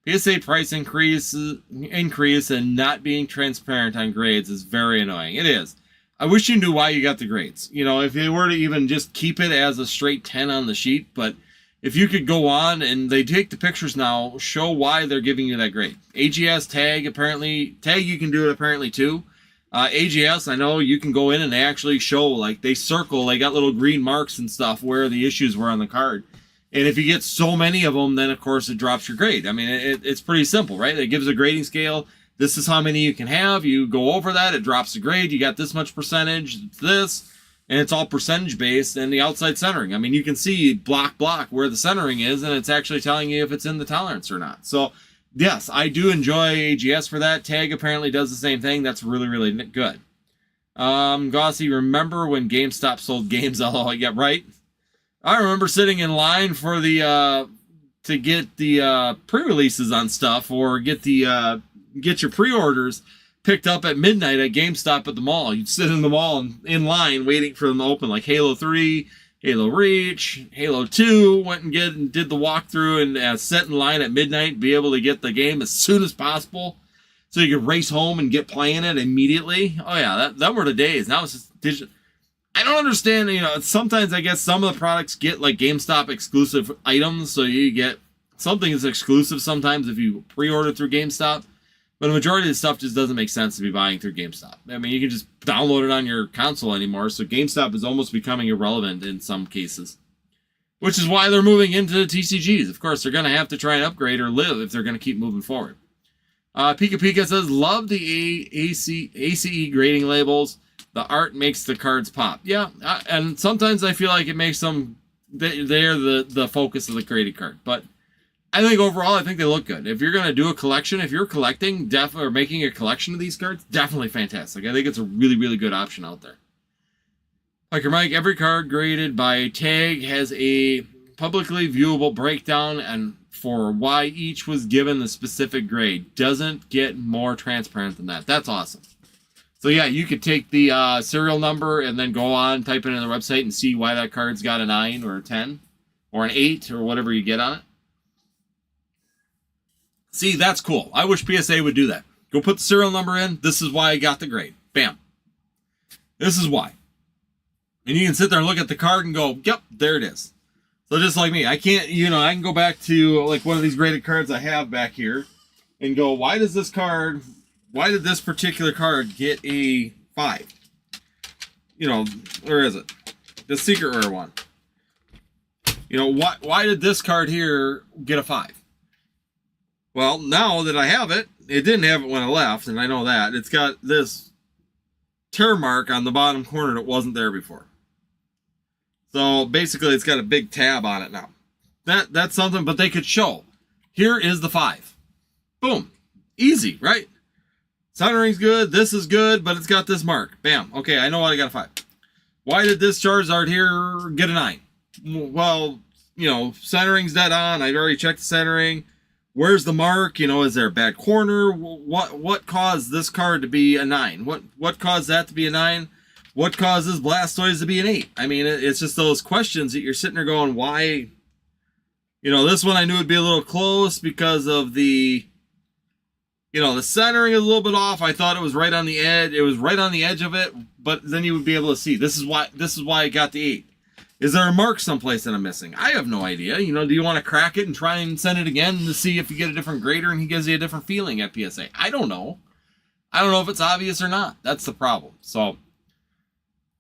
PSA price increase and not being transparent on grades is very annoying. It is. I wish you knew why you got the grades. You know, if they were to even just keep it as a straight 10 on the sheet, but if you could go on and they take the pictures now, show why they're giving you that grade. AGS tag you can do it apparently too. AGS, I know you can go in and they actually show, they circle, they got little green marks and stuff where the issues were on the card. And if you get so many of them, then of course it drops your grade. I mean, it's pretty simple, right? It gives a grading scale. This is how many you can have. You go over that, it drops the grade. You got this much percentage, this, and it's all percentage based. And the outside centering. I mean, you can see block where the centering is, and it's actually telling you if it's in the tolerance or not. So, yes, I do enjoy AGS for that. Tag apparently does the same thing. That's really, really good. Gauzy, remember when GameStop sold games? Oh, yeah, right. I remember sitting in line for the to get the pre-releases on stuff, or get your pre-orders picked up at midnight at GameStop at the mall. You'd sit in the mall in line waiting for them to open, like Halo 3, Halo Reach, Halo 2. Went and did the walkthrough and sat in line at midnight, be able to get the game as soon as possible, so you could race home and get playing it immediately. Oh yeah, that were the days. Now it's just digital. I don't understand, sometimes I guess some of the products get like GameStop exclusive items, so you get something that's exclusive sometimes if you pre-order through GameStop. But the majority of the stuff just doesn't make sense to be buying through GameStop. I mean, you can just download it on your console anymore, so GameStop is almost becoming irrelevant in some cases. Which is why they're moving into TCGs. Of course, they're going to have to try and upgrade or live if they're going to keep moving forward. Pika Pika says, love the ACE grading labels. The art makes the cards pop. Yeah, and sometimes I feel like it makes them, they're the focus of the graded card. But I think overall, I think they look good. If you're going to do a collection, if you're collecting, or making a collection of these cards, definitely fantastic. I think it's a really, really good option out there. Like your Mike, every card graded by tag has a publicly viewable breakdown and for why each was given the specific grade. Doesn't get more transparent than that. That's awesome. So yeah, you could take the serial number and then go on, type it in the website and see why that card's got a 9 or a 10 or an 8 or whatever you get on it. See, that's cool. I wish PSA would do that. Go put the serial number in. This is why I got the grade. Bam. This is why. And you can sit there and look at the card and go, yep, there it is. So just like me, I can't, I can go back to like one of these graded cards I have back here and go, why did this particular card get a 5? Where is it? The secret rare one. Why did this card here get a 5? Well, now that I have it, it didn't have it when I left, and I know that. It's got this tear mark on the bottom corner that wasn't there before. So basically, it's got a big tab on it now. That's something, but they could show. Here is the 5. Boom. Easy, right? Centering's good, this is good, but it's got this mark. Bam. Okay, I know I got a 5. Why did this Charizard here get a 9? Well, centering's dead on. I'd already checked the centering. Where's the mark? Is there a bad corner? What caused this card to be a 9? What caused that to be a 9? What causes Blastoise to be an 8? I mean, it's just those questions that you're sitting there going, why? This one I knew would be a little close because of the centering is a little bit off. I thought it was right on the edge. It was right on the edge of it, but then you would be able to see. This is why I got the 8. Is there a mark someplace that I'm missing? I have no idea. Do you want to crack it and try and send it again to see if you get a different grader and he gives you a different feeling at PSA? I don't know. I don't know if it's obvious or not. That's the problem. So,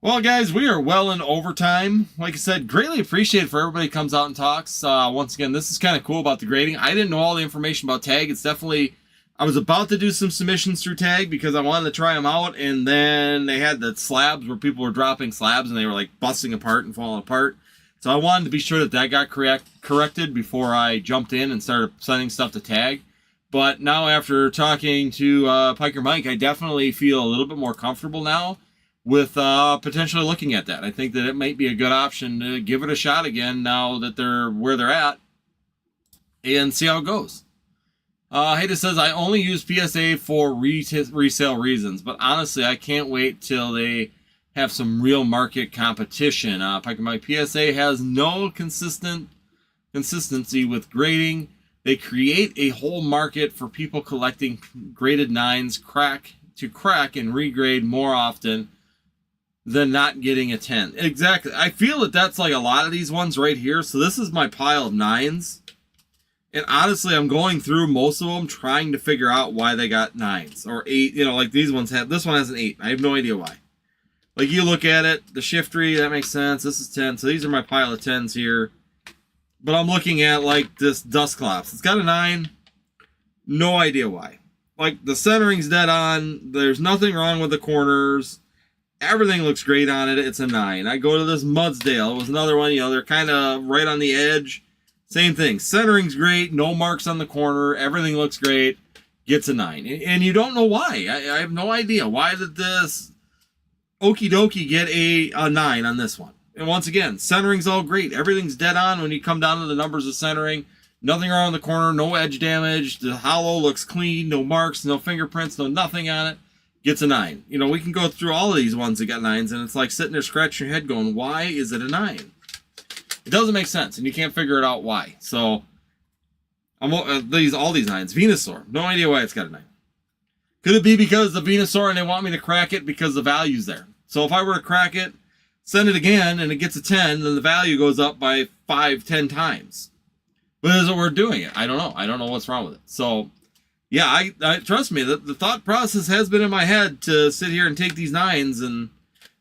well, guys, we are well in overtime. Like I said, greatly appreciate it for everybody who comes out and talks. Once again, this is kind of cool about the grading. I didn't know all the information about tag. It's definitely... I was about to do some submissions through tag because I wanted to try them out, and then they had the slabs where people were dropping slabs and they were like busting apart and falling apart. So I wanted to be sure that got corrected before I jumped in and started sending stuff to tag. But now after talking to Piker Mike, I definitely feel a little bit more comfortable now with potentially looking at that. I think that it might be a good option to give it a shot again now that they're where they're at and see how it goes. Hayda says, I only use PSA for resale reasons, but honestly, I can't wait till they have some real market competition. Piker Mike, PSA has no consistency with grading. They create a whole market for people collecting graded 9s to crack and regrade more often than not getting a 10. Exactly. I feel that that's like a lot of these ones right here. So this is my pile of 9s. And honestly, I'm going through most of them trying to figure out why they got 9s or 8. Like these ones have, this one has an 8. I have no idea why. Like you look at it, the Shiftry, that makes sense. This is 10. So these are my pile of 10s here. But I'm looking at like this Dusclops. It's got a 9. No idea why. Like the centering's dead on. There's nothing wrong with the corners. Everything looks great on it. It's a 9. I go to this Mudsdale. It was another one. They're kind of right on the edge. Same thing. Centering's great. No marks on the corner. Everything looks great. Gets a 9. And you don't know why. I have no idea. Why did this... okie dokie, get a 9 on this one. And once again, centering's all great. Everything's dead on when you come down to the numbers of centering. Nothing around the corner, no edge damage. The hollow looks clean, no marks, no fingerprints, no nothing on it. Gets a 9. You know, we can go through all of these ones that got 9s, and it's like sitting there scratching your head going, why is it a 9? It doesn't make sense, and you can't figure it out why. So, all these 9s. Venusaur, no idea why it's got a 9. Could it be because the Venusaur and they want me to crack it because the value's there? So if I were to crack it, send it again, and it gets a 10, then the value goes up by 5, 10 times. But is it worth doing it? I don't know. I don't know what's wrong with it. So, yeah, I trust me, the thought process has been in my head to sit here and take these 9s and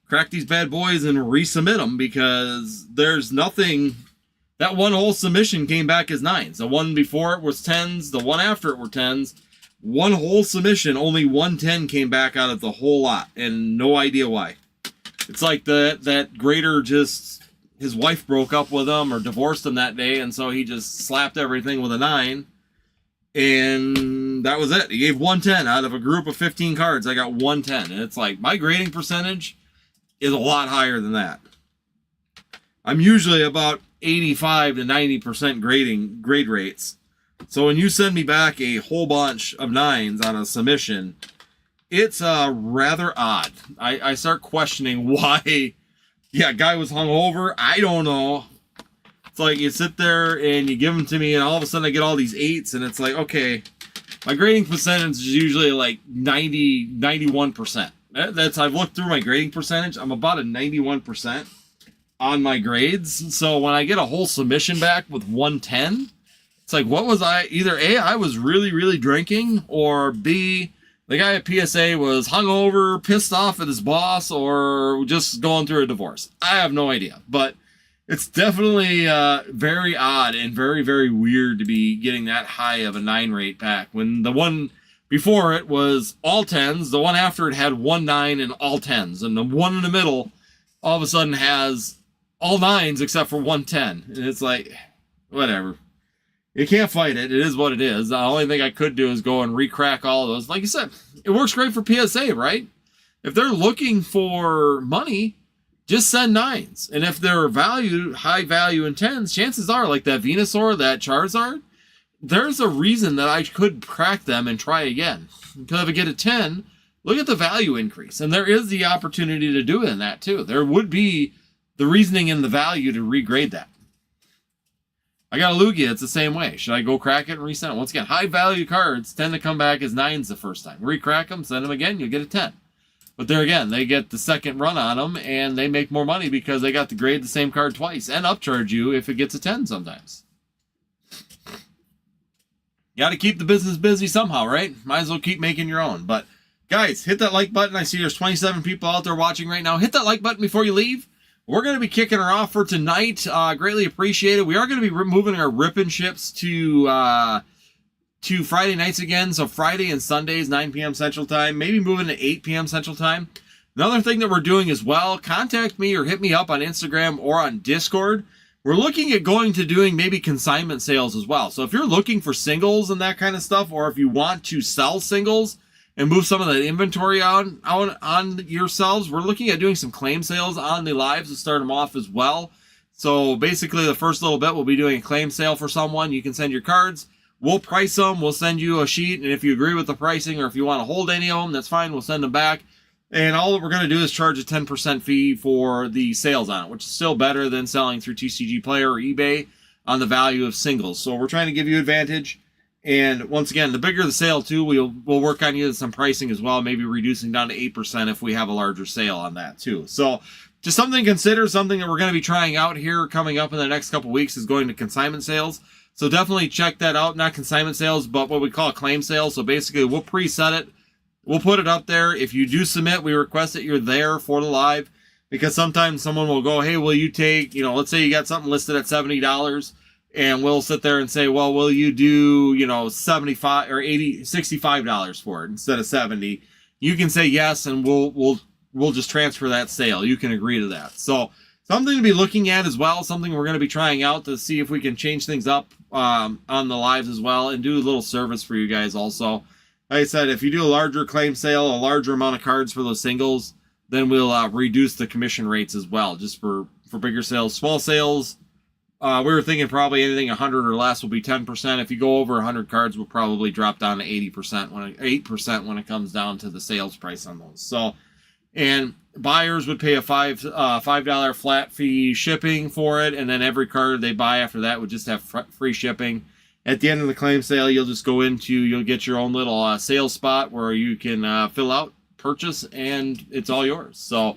crack these bad boys and resubmit them, because there's nothing. That one whole submission came back as 9s. The one before it was 10s. The one after it were 10s. One whole submission, only 110 came back out of the whole lot, and no idea why. It's like that grader just, his wife broke up with him or divorced him that day, and so he just slapped everything with a 9, and that was it. He gave 110 out of a group of 15 cards. I got 110, and it's like my grading percentage is a lot higher than that. I'm usually about 85 to 90% grade rates. So when you send me back a whole bunch of 9s on a submission, it's rather odd. I start questioning why. Yeah, guy was hungover. I don't know. It's like you sit there and you give them to me, and all of a sudden I get all these 8s, and it's like, okay, my grading percentage is usually like 90, 91%. I've looked through my grading percentage. I'm about a 91% on my grades. So when I get a whole submission back with 110, it's like, what was I? Either A, I was really, really drinking, or B, the guy at PSA was hungover, pissed off at his boss, or just going through a divorce. I have no idea. But it's definitely very odd and very, very weird to be getting that high of a 9 rate back, when the one before it was all 10s, the one after it had 1 9 and all 10s, and the one in the middle all of a sudden has all 9s except for 1 10. And it's like, whatever. You can't fight it. It is what it is. The only thing I could do is go and recrack all of those. Like you said, it works great for PSA, right? If they're looking for money, just send 9s. And if they're high value in 10s, chances are, like that Venusaur, that Charizard, there's a reason that I could crack them and try again. Because if I get a 10, look at the value increase. And there is the opportunity to do it in that too. There would be the reasoning in the value to regrade that. I got a Lugia, it's the same way. Should I go crack it and resend it? Once again, high value cards tend to come back as 9s the first time. Recrack them, send them again, you'll get a 10. But there again, they get the second run on them, and they make more money because they got to grade the same card twice and upcharge you if it gets a 10 sometimes. You got to keep the business busy somehow, right? Might as well keep making your own. But guys, hit that like button. I see there's 27 people out there watching right now. Hit that like button before you leave. We're going to be kicking her off for tonight. Greatly appreciated. We are going to be moving our ripping ships to Friday nights again. So Friday and Sundays, 9 p.m. Central Time. Maybe moving to 8 p.m. Central Time. Another thing that we're doing as well, contact me or hit me up on Instagram or on Discord. We're looking at going to doing maybe consignment sales as well. So if you're looking for singles and that kind of stuff, or if you want to sell singles and move some of the inventory on yourselves, we're looking at doing some claim sales on the lives to start them off as well. So basically the first little bit, we'll be doing a claim sale for someone. You can send your cards. We'll price them. We'll send you a sheet. And if you agree with the pricing, or if you want to hold any of them, that's fine. We'll send them back. And all that we're going to do is charge a 10% fee for the sales on it, which is still better than selling through TCG Player or eBay on the value of singles. So we're trying to give you advantage. And once again, the bigger the sale too, we'll work on you some pricing as well, maybe reducing down to 8% if we have a larger sale on that too. So just something to consider, something that we're going to be trying out here coming up in the next couple weeks is going to consignment sales. So definitely check that out. Not consignment sales, but what we call a claim sale. So basically we'll preset it. We'll put it up there. If you do submit, we request that you're there for the live, because sometimes someone will go, hey, will you take, let's say you got something listed at $70. And we'll sit there and say, well, will you do, $75 or $80, $65 for it instead of 70? You can say yes, and we'll just transfer that sale. You can agree to that. So something to be looking at as well. Something we're going to be trying out to see if we can change things up on the lives as well, and do a little service for you guys also. Like I said, if you do a larger claim sale, a larger amount of cards for those singles, then we'll reduce the commission rates as well, just for bigger sales. Small sales, we were thinking probably anything 100 or less will be 10%. If you go over 100 cards, we'll probably drop down to 80% 8% when it comes down to the sales price on those. So, and buyers would pay a $5 flat fee shipping for it, and then every card they buy after that would just have free shipping. At the end of the claim sale, you'll get your own little sales spot where you can fill out, purchase, and it's all yours. So,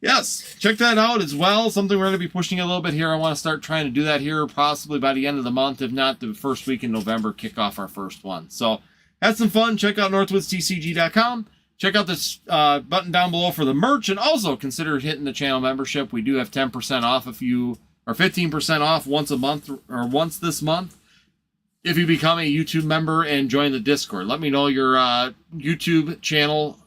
yes, check that out as well. Something we're going to be pushing a little bit here. I want to start trying to do that here possibly by the end of the month, if not the first week in November, kick off our first one. So, have some fun. Check out NorthwoodsTCG.com. Check out this button down below for the merch, and also consider hitting the channel membership. We do have 10% off or 15% off once a month, or once this month, if you become a YouTube member and join the Discord. Let me know your YouTube channel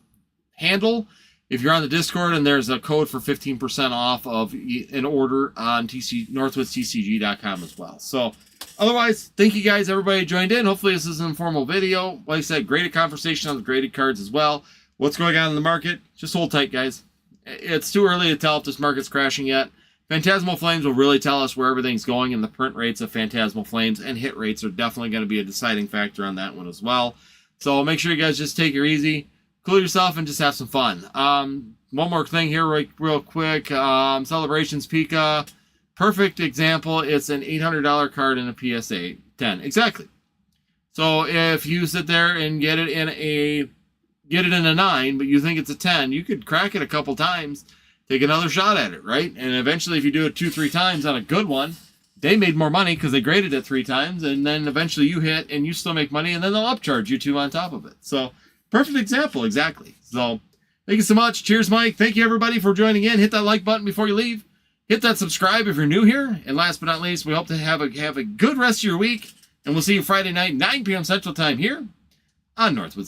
handle if you're on the Discord, and there's a code for 15% off of an order on NorthwoodsTCG.com as well. So, otherwise, thank you guys, everybody joined in. Hopefully this is an informal video. Like I said, graded conversation on the graded cards as well. What's going on in the market? Just hold tight, guys. It's too early to tell if this market's crashing yet. Phantasmal Flames will really tell us where everything's going, and the print rates of Phantasmal Flames and hit rates are definitely going to be a deciding factor on that one as well. So make sure you guys just take it easy, cool yourself, and just have some fun. One more thing here real quick. Celebrations Pika. Perfect example. It's an $800 card in a PSA 10. Exactly. So if you sit there and get it in a 9, but you think it's a 10, you could crack it a couple times, take another shot at it, right? And eventually, if you do it 2-3 times on a good one, they made more money because they graded it 3 times, and then eventually you hit and you still make money, and then they'll upcharge you 2 on top of it. So, perfect example, exactly. So, thank you so much. Cheers, Mike. Thank you, everybody, for joining in. Hit that like button before you leave. Hit that subscribe if you're new here. And last but not least, we hope to have a good rest of your week, and we'll see you Friday night, 9 p.m. Central Time here on Northwoods.